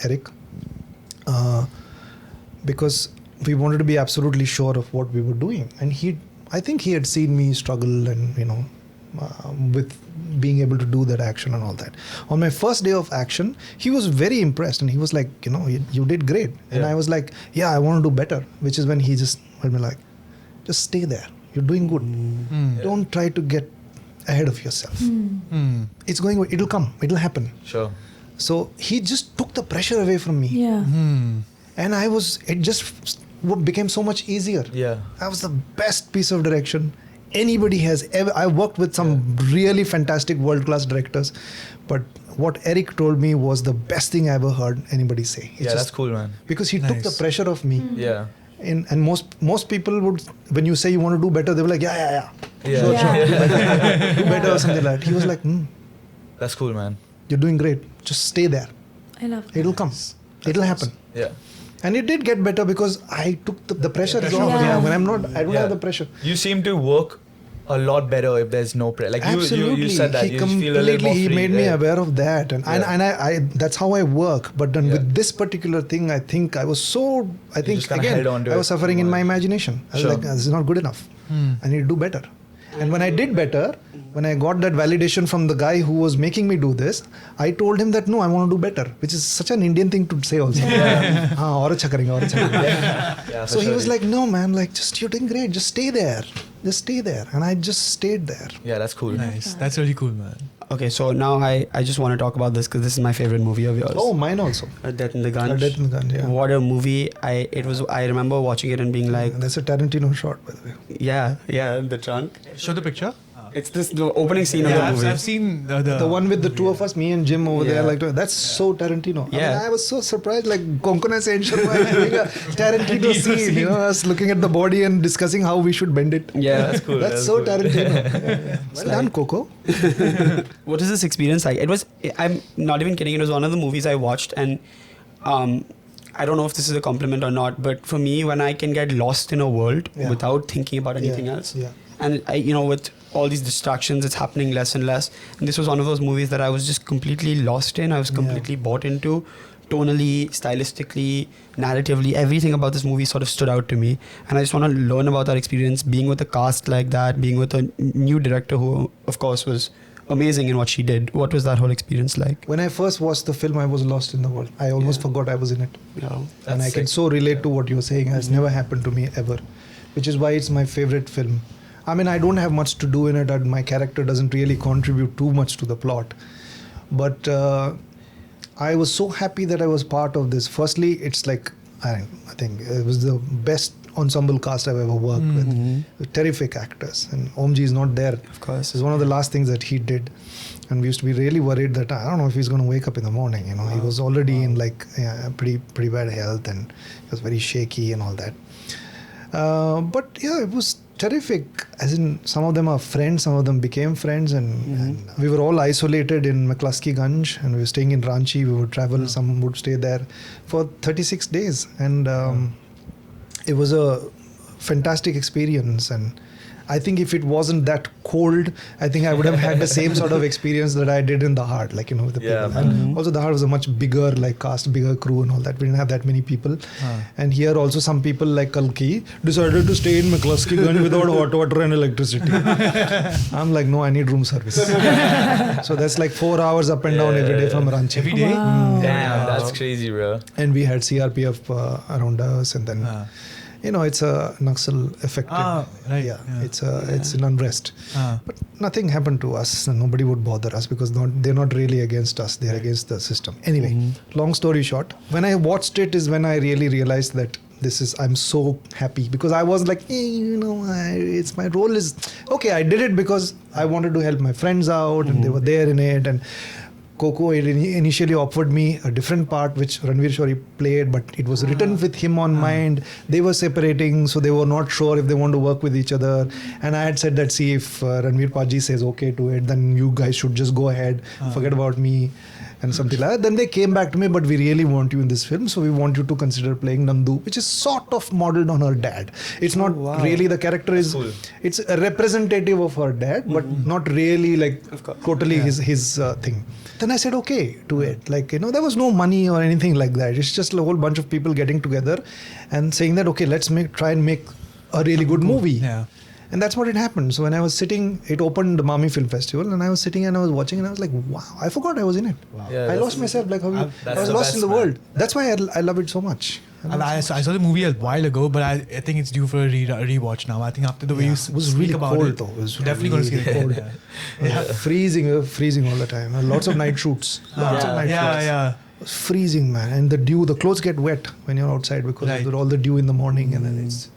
Eric, because we wanted to be absolutely sure of what we were doing. And I think he had seen me struggle and with being able to do that action and all that. On my first day of action, he was very impressed and he was like, you did great. And I was like, yeah, I want to do better. Which is when he just told me like, just stay there. You're doing good. Don't try to get ahead of yourself. It's going, it'll come, it'll happen. Sure. So he just took the pressure away from me. Yeah. And it just became so much easier. Yeah. That was the best piece of direction anybody has ever. I worked with some really fantastic world-class directors, but what Eric told me was the best thing I ever heard anybody say. It's That's cool, man. Because he took the pressure off me. Yeah. And most people would, when you say you want to do better, they were like, yeah. Yeah. Sure, Yeah. do better or something like that. He was like, That's cool, man. you're doing great. Just stay there. I love that. It'll come. It'll happen. Yeah. And it did get better because I took the pressure is pressure off. off. Yeah. Yeah. When I'm not, I don't Yeah. have the pressure. You seem to work a lot better if there's no pressure. Like Absolutely. you said that. He You feel a little more completely, he free, made me yeah. aware of that. And I that's how I work. But then Yeah. with this particular thing, I think I was so, I think just kinda again, held on to I it was suffering too in my much. imagination. I was Sure. like, this is not good enough. Hmm. I need to do better. And when I did better, when I got that validation from the guy who was making me do this, I told him that no, I want to do better, which is such an Indian thing to say also. Aur acha karenge, aur acha karenge. Yeah, So for he sure. was like, no man, like just you're doing great, just stay there. Just stay there. And I just stayed there. Yeah, that's cool. Nice. That's really cool, man. Okay, so now I just want to talk about this because this is my favorite movie of yours. Oh, mine also. Death in the Gunj. Death in the Gunj, yeah. What a movie! I remember watching it and being like, And that's a Tarantino shot, by the way. yeah, the trunk. Show the picture. It's the opening scene of the Yeah, movie. I've seen The one with the two of us, me and Jim over there, Yeah. like that's so Tarantino. I mean, Yeah. I was so surprised, like Konkona Sen Sharma is doing a Tarantino scene. You know, us looking at the body and discussing how we should bend it. Yeah, That's cool. That's so cool. Tarantino. Yeah. Well done, Coco. What is this experience like? It was, I'm not even kidding, it was one of the movies I watched, and I don't know if this is a compliment or not, but for me, when I can get lost in a world Yeah. without thinking about anything Yeah, else, yeah. and with all these distractions, it's happening less and less. And this was one of those movies that I was just completely lost in. I was completely bought into. Tonally, stylistically, narratively, everything about this movie sort of stood out to me. And I just want to learn about that experience, being with a cast like that, being with a new director who, of course, was amazing in what she did. What was that whole experience like? When I first watched the film, I was lost in the world. I almost forgot I was in it. Yeah. And I That's can sick. so relate to what you're saying. It has never happened to me ever, which is why it's my favorite film. I mean, I don't have much to do in it, and my character doesn't really contribute too much to the plot. But I was so happy that I was part of this. Firstly, it's like, I think it was the best ensemble cast I've ever worked with terrific actors. And Omji is not there. Of course. It's one of the last things that he did. And we used to be really worried that I don't know if he's going to wake up in the morning. You know, he was already in like pretty bad health, and he was very shaky and all that. But yeah, it was terrific. As in, some of them are friends, some of them became friends, and we were all isolated in McCluskey Ganj, and we were staying in Ranchi. We would travel, some would stay there for 36 days, and it was a fantastic experience. And I think if it wasn't that cold, I think I would have had the same sort of experience that I did in The Heart, like, with the Yeah, people. And also The Heart was a much bigger cast, bigger crew and all that. We didn't have that many people. And here also some people like Kalki decided to stay in McCluskey Ganj without hot water and electricity. I'm like, no, I need room service. So that's like 4 hours up and down every day from Ranchi. Every day? Wow. Damn, that's crazy, bro. And we had CRPF around us, and then it's a Naxal affected. Right. Yeah, it's an unrest. But nothing happened to us, and nobody would bother us because they're not really against us. They're against the system. Anyway, long story short, when I watched it is when I really realized that I'm so happy, because I was like, it's my role is okay. I did it because I wanted to help my friends out, and they were there in it. And Coco initially offered me a different part which Ranveer Shori played, but it was written with him on mind. They were separating, so they were not sure if they want to work with each other. And I had said that, see, if Ranveer Paji says okay to it, then you guys should just go ahead, forget about me, and something like that. Then they came back to me, but we really want you in this film, so we want you to consider playing Nandu, which is sort of modeled on her dad. It's not really, the character is, it's a representative of her dad, but not really totally his thing. Then I said okay to it. There was no money or anything like that. It's just a whole bunch of people getting together and saying that, okay, let's try and make a really good movie. Yeah. And that's what it happened. So when I was sitting, it opened the Mami Film Festival, and I was sitting and I was watching, and I was like, wow, I forgot I was in it. Yeah, I that's- lost myself, I was the lost in best, the man. world. That's why I love it so much. I saw the movie a while ago, but I think it's due for a rewatch now. I think after the way you it was speak really about cold it, though. It was definitely going to see really it. cold. Yeah. Freezing all the time. Lots of night shoots. Lots of night shoots. Yeah. It was freezing, man. And the dew, the clothes get wet when you're outside because of all the dew in the morning, and then it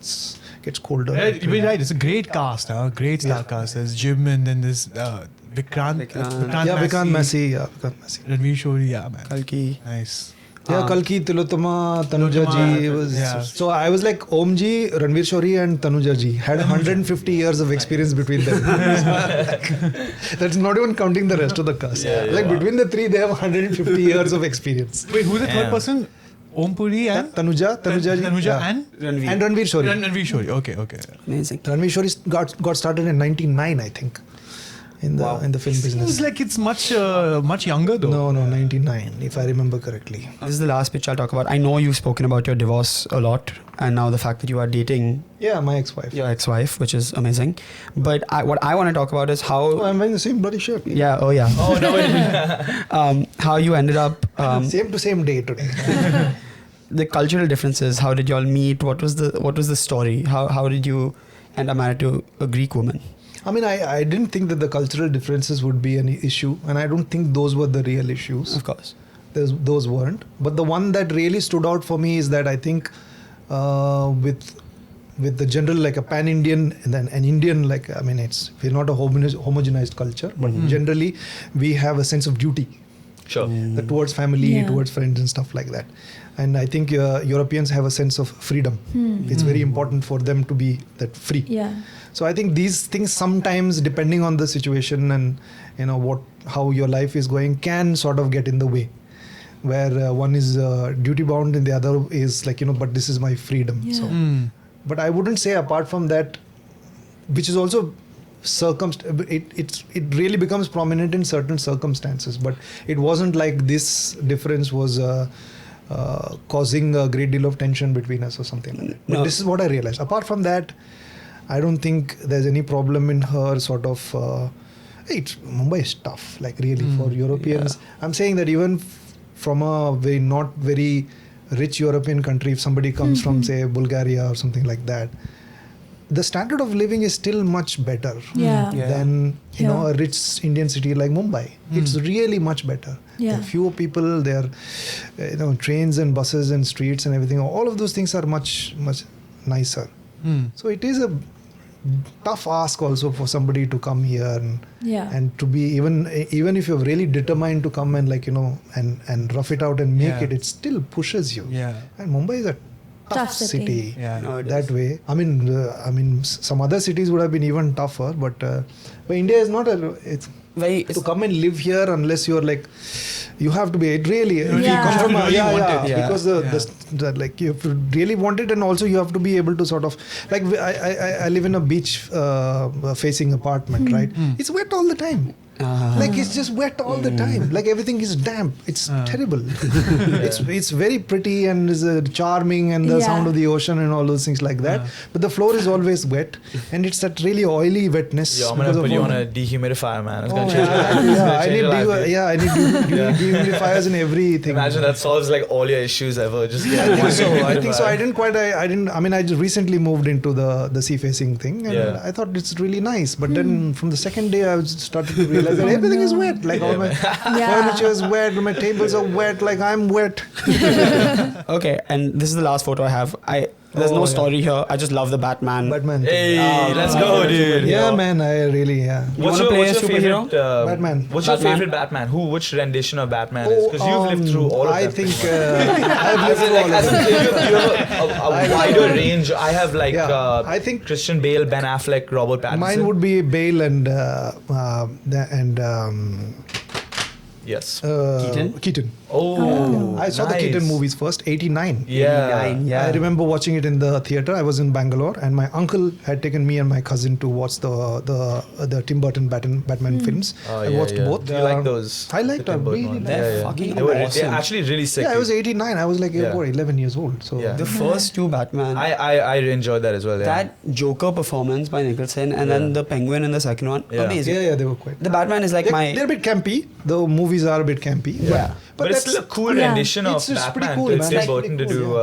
gets colder. You're right. It's a great cast, great star cast. There's Jim, and then there's Vikrant. Vikrant Massey. Ranveer Shori, man. Kalki. Nice. Yeah, Kalki, Tilotama, Tanuja ji. So I was like, Omji, Ranveer Shori and Tanuja ji had 150 years of experience between them. That's not even counting the rest of the cast. Between the three, they have 150 years of experience. Wait, who's the third Damn. person? Om Puri and Tanuja yeah. and Ranveer Shori. Ranveer Shori. Okay. Amazing. Ranveer Shori got started in 99, I think, in the film business. Seems like it's much younger though. No, 99, if I remember correctly. This is the last pitch I'll talk about. I know you've spoken about your divorce a lot, and now the fact that you are dating My ex-wife. your ex-wife, which is amazing. But what I want to talk about is how. Oh, I'm wearing the same bloody shirt. Yeah. Oh yeah. Oh no! How you ended up. Same day today. The cultural differences. How did y'all meet? What was the story? How did you end up married to a Greek woman? I mean, I didn't think that the cultural differences would be an issue, and I don't think those were the real issues. Of course. Those weren't. But the one that really stood out for me is that I think with the general, like a pan-Indian and then an Indian, like, I mean, we're not a homogenized culture, but generally we have a sense of duty. Sure. Towards family, towards friends and stuff like that. And I think Europeans have a sense of freedom. It's very important for them to be that free. Yeah. So I think these things sometimes, depending on the situation and how your life is going, can sort of get in the way. Where one is duty bound and the other is like, but this is my freedom. Yeah. So, but I wouldn't say apart from that, which is also it really becomes prominent in certain circumstances, but it wasn't like this difference was causing a great deal of tension between us or something like that. But this is what I realized. Apart from that, I don't think there's any problem in her sort of Mumbai is tough, like really for Europeans. Yeah. I'm saying that even from a not very rich European country, if somebody comes from say Bulgaria or something like that, the standard of living is still much better than a rich Indian city like Mumbai. It's really much better. There are fewer people. There are trains and buses and streets and everything. All of those things are much nicer. So it is a tough ask also for somebody to come here and to be even if you're really determined to come and and rough it out and make it still pushes you. And Mumbai is a tough city. That way. I mean, some other cities would have been even tougher, but India is not to come and live here unless you're like, you have to be really because like you have to really want it, and also you have to be able to sort of like I live in a beach facing apartment, right? It's wet all the time. Like it's just wet all the time. Like everything is damp. It's terrible. It's very pretty and is charming, and the sound of the ocean and all those things like that. But the floor is always wet, and it's that really oily wetness. I'm gonna put you on a dehumidifier, man. It's gonna change I need dehumidifiers in everything. Imagine that solves like all your issues ever. Just I think so. I mean, I just recently moved into the sea facing thing, and I thought it's really nice. But then from the second day, I started to realize that everything is wet. Like all my furniture is wet, my tables are wet, like I'm wet. Okay, and this is the last photo I have. There's no story here. I just love the Batman. Hey, let's go, dude. Yeah, man, I really, What's your favorite Batman? What's your favorite Batman? Which rendition of Batman is? Because you've lived through all of them. I think I've lived through all of them. You have a wider range. I have like I think Christian Bale, Ben Affleck, Robert Pattinson. Mine would be Bale and yes. Keaton. Oh, I saw the Keaton movies first, 89. Yeah. I remember watching it in the theater. I was in Bangalore, and my uncle had taken me and my cousin to watch the Tim Burton Batman films. I watched both. Do you like those? I liked them. Really. They're fucking They're actually really sick. Yeah, I was 89. I was like 11 years old. So the first two Batman. I enjoyed that as well. That Joker performance by Nicholson, and then the Penguin in the second one, amazing. Yeah, they were quite. The Batman is like they're a bit campy. The movies are a bit campy. Yeah. But it's still a cool rendition of Batman. Cool, it's Tim Burton to do.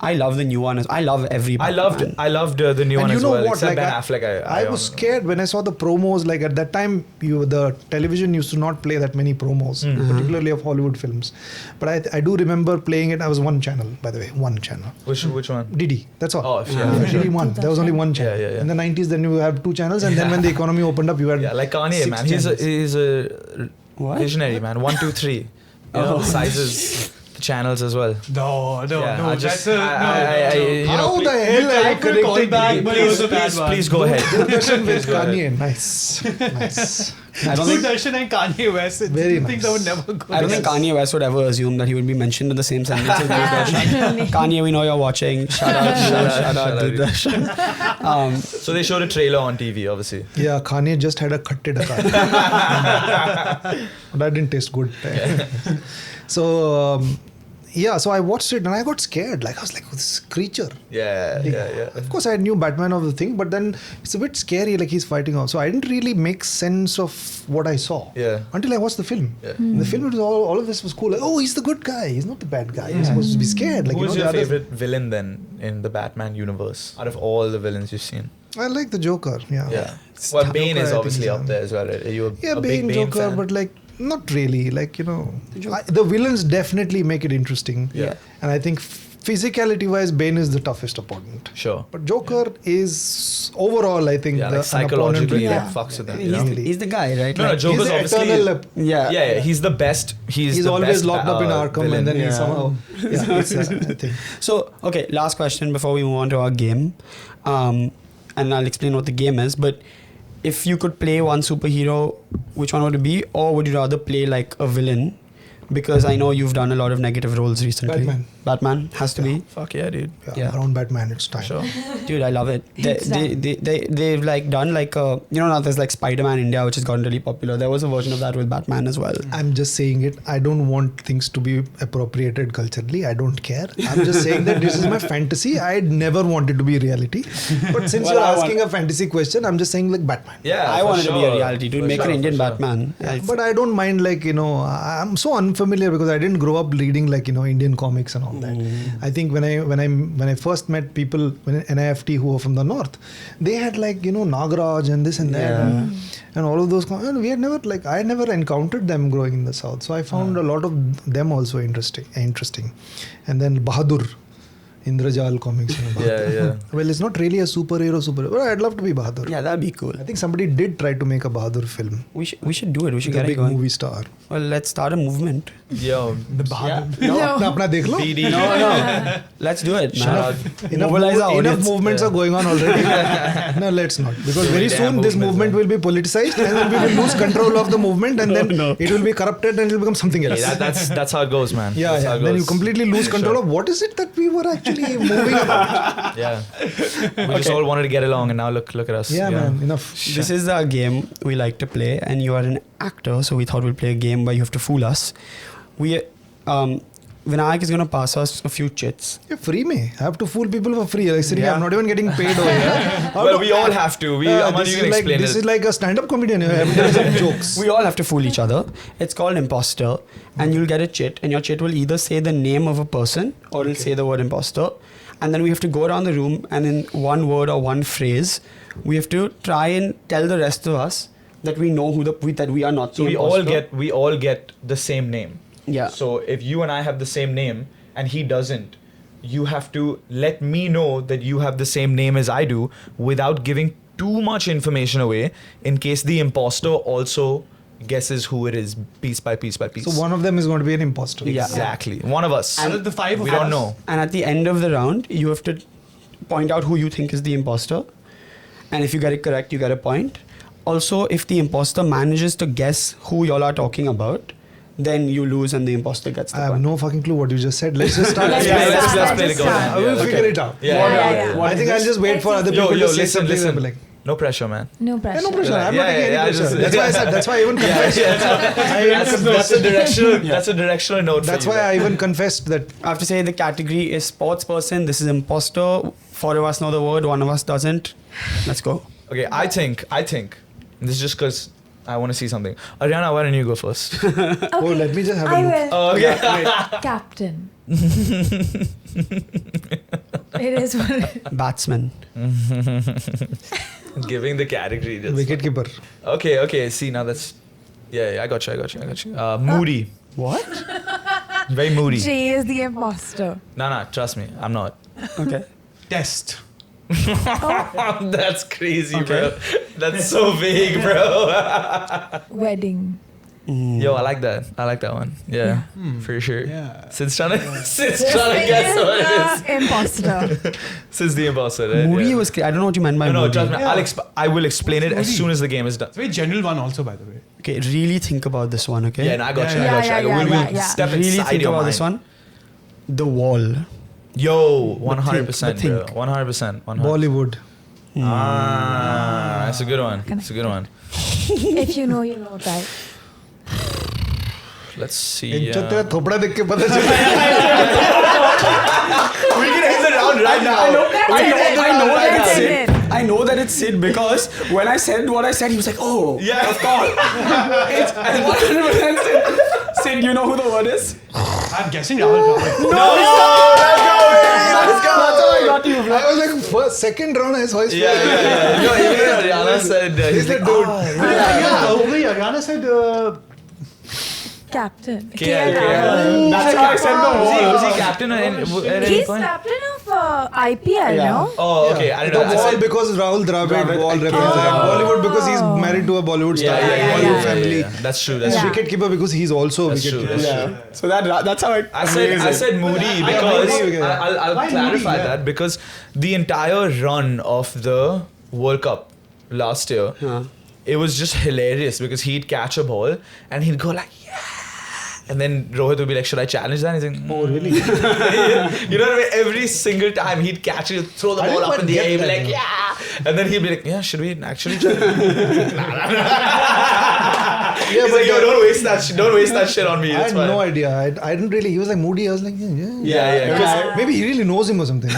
I love the new one. I love every Batman. I loved the new one as well. Except Ben Affleck. I was scared when I saw the promos. Like at that time, the television used to not play that many promos, particularly of Hollywood films. But I do remember playing it. I was one channel, by the way, one channel. Which one? Didi. That's all. Oh, yeah. Didi one. There was only one channel. Yeah. In the 90s, then you have two channels, and then when the economy opened up, you had like Kanye, man. He's a visionary, man. 1, 2, 3. Sizes. the channels as well. No, Yeah, I just, that's How the hell are you tried to call connecting? back, but it was a bad one. Please go ahead. Doordarshan with Please go ahead. Kanye. Nice. I don't think Darshan and Kanye West. It's Very things nice. I would never go. I don't think Kanye West would ever assume that he would be mentioned in the same sentence as Doordarshan. Kanye, we know you're watching. Shout out Doordarshan. So they showed a trailer on TV, obviously. Yeah, Kanye just had a khatte dakar. That didn't taste good. So, so I watched it and I got scared. Like, I was like, oh, this creature. Yeah. Of course, I knew Batman of the thing, but then it's a bit scary, like he's fighting off. So I didn't really make sense of what I saw until I watched the film. Yeah. In the film, it was all of this was cool. Like, oh, he's the good guy. He's not the bad guy. You're supposed to be scared. Like, Who was the your other- favorite villain then in the Batman universe? Out of all the villains you've seen? I like the Joker. Yeah. Well, Bane Joker, is I think, obviously up there as well. Right? Are you a Bane, big Bane Joker, fan? but like not really. Like the villains definitely make it interesting. Yeah. And I think physicality-wise, Bane is the toughest opponent. Sure. But Joker is overall, I think, Yeah, an like psychologically, opponent. that fucks with them. You know? He's the guy, right? No, Like, Joker's He's the obviously. eternal. yeah. He's the best. He's the always best, locked up in Arkham, villain. and then he Yeah. somehow. Yeah, it's, I think. So, okay, last question before we move on to our game. And I'll explain what the game is. But if you could play one superhero, which one would it be? Or would you rather play like a villain? Because I know you've done a lot of negative roles recently. Batman has to be. Fuck yeah, dude. Yeah. Around Batman, it's time. Sure. Dude, I love it. They've like done like a, now there's like Spider-Man India, which has gotten really popular. There was a version of that with Batman as well. I'm just saying it. I don't want things to be appropriated culturally. I don't care. I'm just saying that this is my fantasy. I never wanted to be reality. But since Well, you're I asking a fantasy question, I'm just saying like Batman. Yeah, I for wanted to be a sure. reality, dude. For Make sure, an Indian for sure. Batman. But I don't mind, like, I'm so unfamiliar because I didn't grow up reading like, Indian comics and all that. I think when I first met people when NIFT who were from the north, they had like, Nagaraj and this and that and all of those. And we had never I had never encountered them growing in the south. So I found a lot of them also interesting. And then Bahadur. Indrajal comics. Yeah. Well, it's not really a superhero. But I'd love to be Bahadur. Yeah, that'd be cool. I think somebody did try to make a Bahadur film. We should do it. We should He's a get it big going. movie star. Well, let's start a movement. Yo, The Bahadur. अपना देख लो. BD. No. Let's do it, man. Mobilize our Enough audience. movements are going on already. No, let's not. Because very Damn soon this movement movements, will be politicized and then we will lose control of the movement and then it will be corrupted and it will become something else. Hey, that's how it goes, man. That's how it Then you goes. completely lose control of what is it that we were actually moving about. Yeah. We just all wanted to get along, and now look at us. Yeah, man. Enough. This is a game we like to play, and you are an actor, so we thought we'd play a game where you have to fool us. Vinayak is going to pass us a few chits. You're free, me. I have to fool people for free. Like, seriously, I'm not even getting paid over here. Well, we all have to. Aman, this you can explain this it. is like a stand-up comedian. You have to tell some jokes. We all have to fool each other. It's called Imposter, and you'll get a chit, and your chit will either say the name of a person or it'll say the word imposter. And then we have to go around the room, and in one word or one phrase, we have to try and tell the rest of us that we know that we are not. So the imposter. we all get the same name. Yeah. So if you and I have the same name and he doesn't, you have to let me know that you have the same name as I do without giving too much information away in case the imposter also guesses who it is piece by piece by piece. So one of them is going to be an imposter. Yeah. Exactly. One of us. And the five of we us. don't know. And at the end of the round, you have to point out who you think is the imposter. And if you get it correct, you get a point. Also, if the imposter manages to guess who y'all are talking about, then you lose and the imposter gets the I have point. no fucking clue what you just said. Let's just start. Let's let's start. play the game. I will Yeah. figure it out. Yeah. I think I'll just wait for other people Yo, to say listen, something. listen. I'll be like, No pressure, man. No pressure. no pressure. I'm not Yeah, taking yeah, any yeah, pressure. just- That's why I said. That's why I even confessed. That's a directional note. That's for you, why I man. even confessed that. I have to say the category is sports person. This is imposter. 4 of us know the word, 1 of us doesn't. Let's go. Okay, I think. This is just because I want to see something. Ariana, why don't you go first? Oh, let me just have a I look. will. Okay. Captain. It is what it is. Batsman. Giving the category. That's Wicket keeper. Okay. See, now that's. Yeah, I got you. Moody. What? Very moody. Jay is the imposter. No, trust me, I'm not. Okay. Test. That's crazy, bro. That's so vague, bro. Wedding. Yo, I like that. I like that one. Yeah, for sure. Yeah. Sid's trying to guess what it is. Imposter. Sid's the imposter, right? Moody Yeah. was. I don't know what you meant by No, moody. trust me. Yeah. I will explain it as Moody. soon as the game is done. It's a very general one also, by the way. Okay, really think about this one. Okay. Yeah, no, I got you. I Yeah, got you. yeah, We'll yeah. step really inside think your about mind. this one. The Wall. Yo, But 100%, think. bro. 100%. 100%. Bollywood. Ah, that's a good one. That's a good one. If you know, you know, right? Let's see. इज्जत तेरा थोपड़ा देख के पता चला. We can end the round right now. I know that That's it's Sid. it. I know that it's Sid because when I said what I said, he was like, "Oh, Yeah. of course." It's 100% Sid. Sid, you know who the word is? I'm guessing Rahul Dravid. Let's go. That's how I got you, bro. I was like, first, second round, I saw his face. Yeah. No, even Rihanna said he's the like, dude. Yeah, Ariana said. Captain. KL. That's how I said the word. Was he captain at any He's point? captain of IPL, Yeah. no? Oh, okay. I The didn't know. I wall said, because Rahul Dravid Dravid. wall represents Bollywood because he's married to a Bollywood star. Bollywood family. That's true. That's Yeah. true. Wicket keeper because he's also a That's wicket true. keeper. That's true. Yeah. So that's how I said Moody because Moody, okay. I'll Why clarify Moody? that because the entire run of the World Cup last year, it was just hilarious because he'd catch a ball and he'd go like, yeah. And then Rohit would be like, should I challenge that? And he's like, oh, really? You know what I mean? Every single time he'd catch it, throw the I ball didn't up quite in the get air, he'd be that, like, though. yeah. And then he'd be like, yeah, should we actually challenge? Yeah, He's but like, yo, don't waste that shit on me. I It's had fine. no idea. I didn't really. He was like Moody. I was like, yeah. Yeah. 'Cause Maybe he really knows him or something.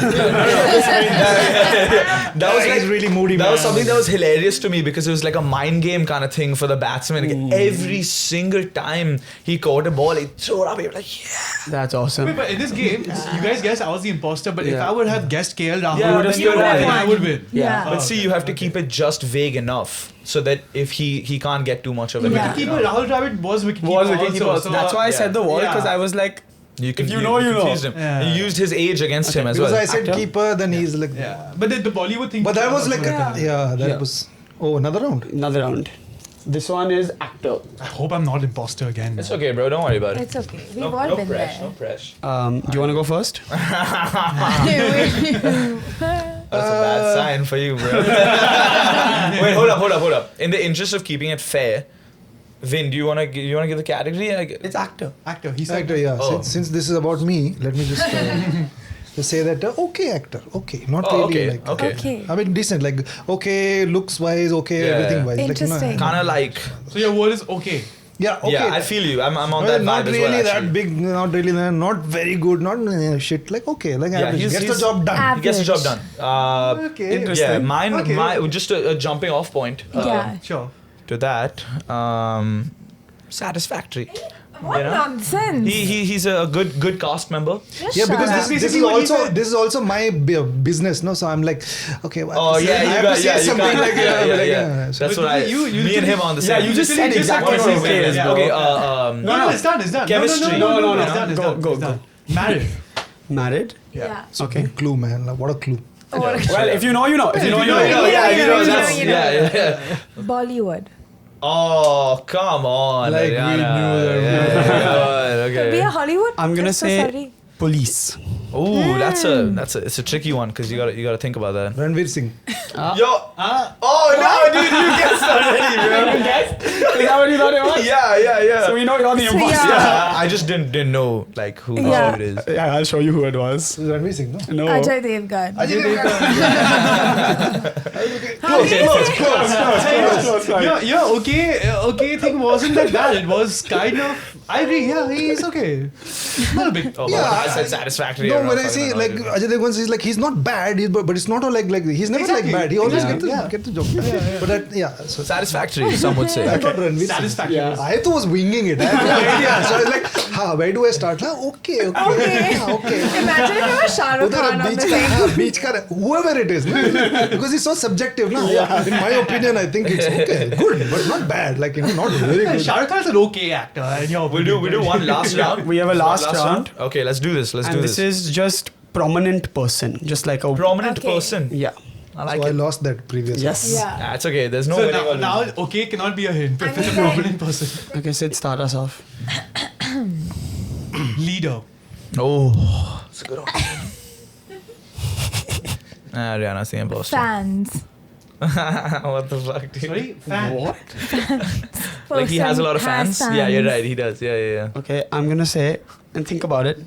that was He's really moody. That man. was something that was hilarious to me because it was like a mind game kind of thing for the batsman. Like, every single time he caught a ball, he'd throw it up. He'd be like, yeah. That's awesome. Wait, but in this game, you guys guessed I was the imposter, but if Yeah. I would have guessed KL Rahul, Yeah, then you're right. I would win. Yeah. But see, you have to keep it just vague enough so that if he can't get too much of it. Yeah. Keeper Rahul Dravid was wicket keeper Was the also, keeper. so, That's why I said the word yeah. because I was like, You can, If you know, you know. confused him. Yeah. You used his age against him as Because well. I said Actor? keeper, then he's like. Yeah, but the Bollywood thing. But that was like, Yeah. that Yeah. was. Oh, another round. another round. This one is actor. I hope I'm not imposter again. It's okay, bro. Don't worry about it. It's okay. We've all been press, there. no press. Do you want to go first? That's a bad sign for you, bro. Wait, hold up. In the interest of keeping it fair, Vin, do you wanna give the category? It's actor. Actor. He said. Actor, yeah. Oh. Since this is about me, let me just say that okay, actor, okay, not Oh, really okay, like. okay. Okay. I mean, decent, like okay, looks wise, okay, Yeah. everything wise. Interesting. Like, Kind of like. So your word is okay. yeah, okay. Yeah, I feel you. I'm on Well, that not vibe really as well. that actually. big, not really that, not very good, not shit. Like okay, like Yeah, average. he's- Gets the he's- job done. He gets the job done. Okay. Yeah, mine. Okay. My just a jumping off point. Yeah. Sure. To that, satisfactory. What You know? nonsense. He's a good cast member. Just Yeah, shut because up. this is Basically what he also said. this is also my business, no. So I'm like, okay. Well, Oh yeah, I you have got to say something can't- like, yeah. So That's But what I. you Me and him on the Yeah, same. you just said just exactly said what what okay he is, said, bro. Okay. No, it's done. It's done. Chemistry. No. No. It's done. It's Go, done. go, It's go. done. Married. Married? Yeah. Okay. clue, man. Like, what a clue. Well, if you know, you know. If you know, you know. Yeah, you know, that's- you know. yeah. Bollywood. Oh, come on. Like, we Ariana. knew that. Yeah, Could be okay. a Hollywood. I'm gonna Just so say sorry. police. Ooh, it's a tricky one because you gotta think about that. Ranveer Singh. Yo. Oh no, dude, you guessed already, bro. Is that what you thought it was? Yeah. So we know you're the So, imposter. yeah. I just didn't know like who Yeah. it is. Yeah, I'll show you who it was. This is Ranveer Singh, no? No. Ajay Devgan. Your okay thing wasn't that bad. It was kind of. I agree. Yeah, he's okay. Not a big. Oh, Yeah, I said satisfactory. No, I'm when not I say fucking like annoyed. Ajay Devgan says like he's not bad, but it's not all like he's never Exactly. like bad. He always Exactly. get the job. But that, so Satisfactory, some would say. I thought Ranveer Singh. Satisfactory. Yeah. I too was winging it. I had no idea. So I was like, where do I start? Okay. Okay. Yeah, okay. Imagine if it was Shah Rukh उधर Khan on beach the का thing. हाँ, beach का whoever it is ना, because it's so subjective ना. In my opinion, I think it's okay, good, but not bad. Like not very good. Shah Rukh Khan is an okay actor. And We do one last round. We have a last round. Okay, let's do this. And this is just prominent person. Just like a... Prominent Okay. person. Yeah. I like So I it. lost that previous. Yes. Yeah. Nah, it's okay. There's no So winning or now losing. okay cannot be a hint. I If it's a mean, like- prominent person. Okay, Sid, start us off. Leader. Oh, it's a good one. Rihanna's the imposter. Fans. What the fuck, dude? Sorry? Fan. What? Like he has a lot of Has fans? Yeah, you're right. He does. Yeah. Okay, I'm gonna say, and think about it.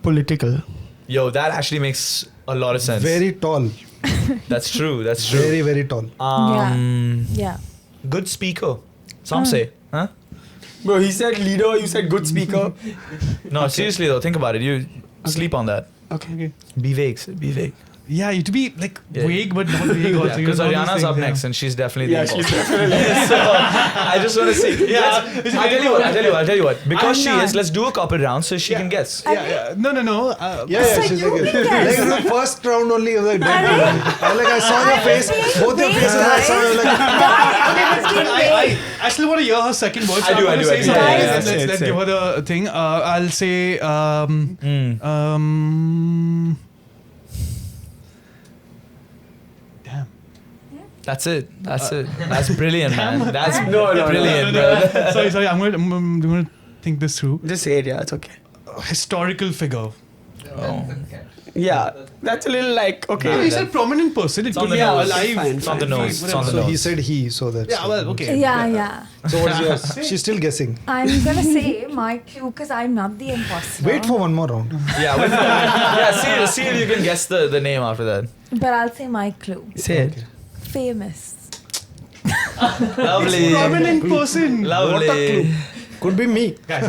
Political. Yo, that actually makes a lot of sense. Very tall. That's true. That's true. Very, very tall. Yeah. Good speaker. Some say, huh? Bro, he said leader, you said good speaker. No, seriously though, think about it. You sleep on that. Okay. Be vague. Sid, be vague. Yeah, you to be like Yeah. vague but not vague also. Because You know, all these Ariana's up things, next yeah. and she's definitely Yeah, the she's imposter. definitely. So I just want to see. Yeah, Let's- it's I'll tell you what. Because I'm she not. is, let's do a couple rounds so she can guess. Yeah. No. Yeah, So she's you like, can guess. like the first round only. I was like, I saw your I was face, being both your vague, faces. I saw. I was like, I was being vague. I still want to hear her second word. So I I'm do, gonna I say do. something. Yeah, Let's, say it, let's say give it. her the thing. I'll say damn. That's it. That's brilliant, man. That's No, brilliant, bro. Sorry. I'm gonna think this through. Just say it, yeah, it's okay. Historical figure. Oh. Yeah, that's a little like, okay. No, you said prominent person. It on could the be nose. alive. Fine, It's on the nose. It's on the so he nose. said he. So that's. Yeah, well, okay. Yeah. So what's yours? She's still guessing. I'm gonna say my clue because I'm not the imposter. Wait for one more round. Yeah, see if you can guess the name after that. But I'll say my clue. Say it. Famous. Lovely. Prominent person. Lovely. Could be me. Guys,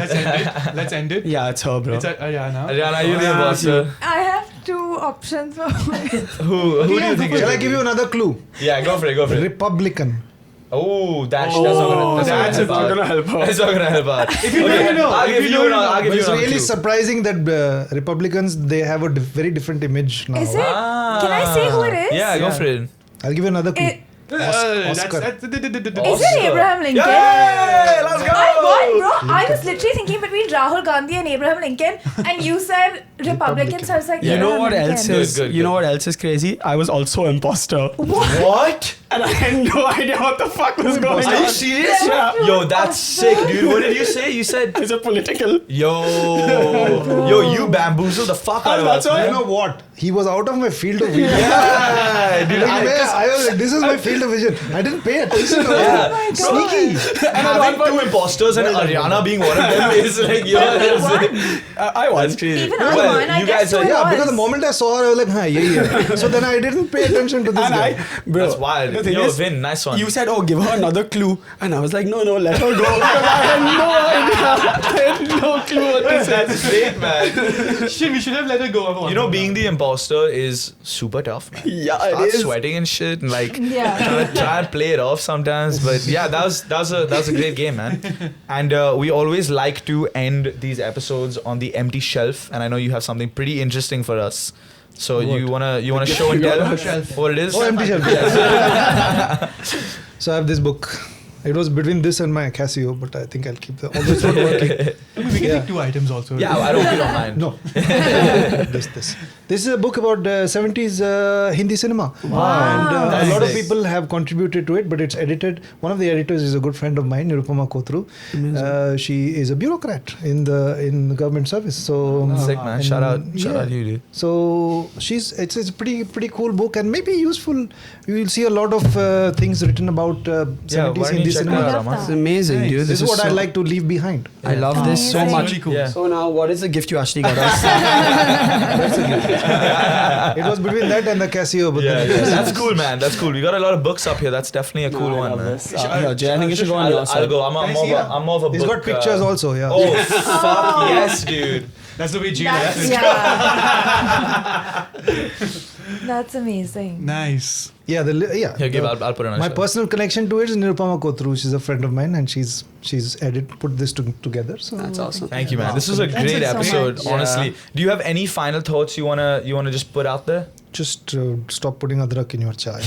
let's end it. Yeah, it's her, bro. It's Ariana. Ariana, you're the imposter. I have two options. Who do you think? Shall I give you another clue? Yeah, go for it. Republican. Oh, that's not gonna. that's help not out. gonna help her. That's not gonna help out. If you never know, I'll if give you you never another. know. I'll give But you it's another really clue. surprising that Republicans, they have a very different image now. Is it? Can I say who it is? Yeah, go for it. I'll give you another clue. Oscar. Is it Abraham Lincoln? Yay! Let's go! I won, bro. I was literally thinking between Rahul Gandhi and Abraham Lincoln, and you said Republican, so I was like, You know Abraham what Lincoln. else Good, is? good, You know good. what else is crazy? I was also imposter, What? and I had no idea what the fuck was going on. Are you serious? Yeah. Yo, that's sick, dude. What did you say? You said, Is it political? yo, you bamboozled the fuck out of That's us, why- You man. know what? He was out of my field of vision. Yeah, dude. I was like, this is my field of vision. I didn't pay attention to Yeah. it. Oh my God. Sneaky. Having two imposters and Ariana being one of them is like, yo, I won. that's crazy. Even I won. I you guessed guys who are, it Yeah, was. because the moment I saw her, I was like, yeah. So then I didn't pay attention to this And guy. bro, that's wild. the thing Yo, is, Vin, nice one. you said, oh, give her another clue. And I was like, no, let her go. Because I had no idea. I had no clue what to say. That's great, man. Shit, we should have let her go. You know, being the imposter is super tough, man. Yeah, Start it is. sweating and shit, and like Yeah. try and play it off sometimes. But yeah, that was a great game, man. And we always like to end these episodes on the empty shelf. And I know you have something pretty interesting for us. So you wanna show and tell what it is? Oh, empty shelf. So I have this book. It was between this and my Casio, but I think I'll keep the. Although it's not working. We can Yeah. take two items also. Yeah, I don't mind. No. This is a book about 70s Hindi cinema. Wow. And That's a lot of nice. people have contributed to it, but it's edited. One of the editors is a good friend of mine, Nirupama Kotru. She is a bureaucrat in the government service. So Sick, man. Shout out you, dude. So it's a pretty cool book and maybe useful. You will see a lot of things written about 70s why don't Hindi you check cinema. that out, love man? It's amazing, Nice. dude. This is what I so- like to leave behind. I love this so Amazing. much. Really cool. Yeah. So now, what is the gift you actually got us? It was between that and the Casio. But Yeah, then that's cool, man. That's cool. We got a lot of books up here. That's definitely a cool one, man. Yeah, Jay, I think you should go on your I'll side. go. I'm more of a he's book. got pictures also. Yeah. Oh fuck yes, dude. That's the way Jane That's, is. yeah. That's amazing. Nice. Yeah, Here, give. I'll put it on. My a shelf. personal connection to it is Nirupama Kotru. She's a friend of mine, and she's put this together. So That's awesome. Thank you, man. This was a Thank great you so episode. much. Honestly, do you have any final thoughts you wanna just put out there? just stop putting adrak in your chai.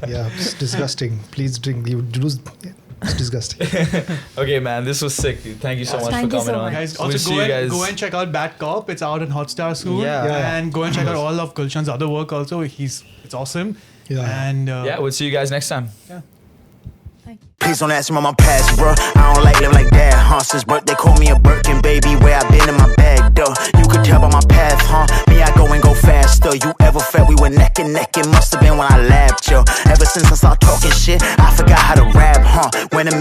Yeah, it's disgusting. Please drink. You lose It's disgusting. Okay, man, this was sick, dude. Thank you so much Thank for you coming so on. much. Guys, We'll also see you guys. go and check out Bad Cop. It's out in Hotstar soon. Yeah. And go and check out all of Gulshan's other work also. It's awesome. Yeah. And Yeah, we'll see you guys next time. Please don't ask me on my past, bro. I don't like living like that, huh? Since birth, they call me a Birkin, baby. Where I been in my bag, though. You could tell by my path, huh? Me, I go and go faster. You ever felt we were neck and neck? It must have been when I laughed, yo. Ever since I started talking shit, I forgot how to rap, huh? When a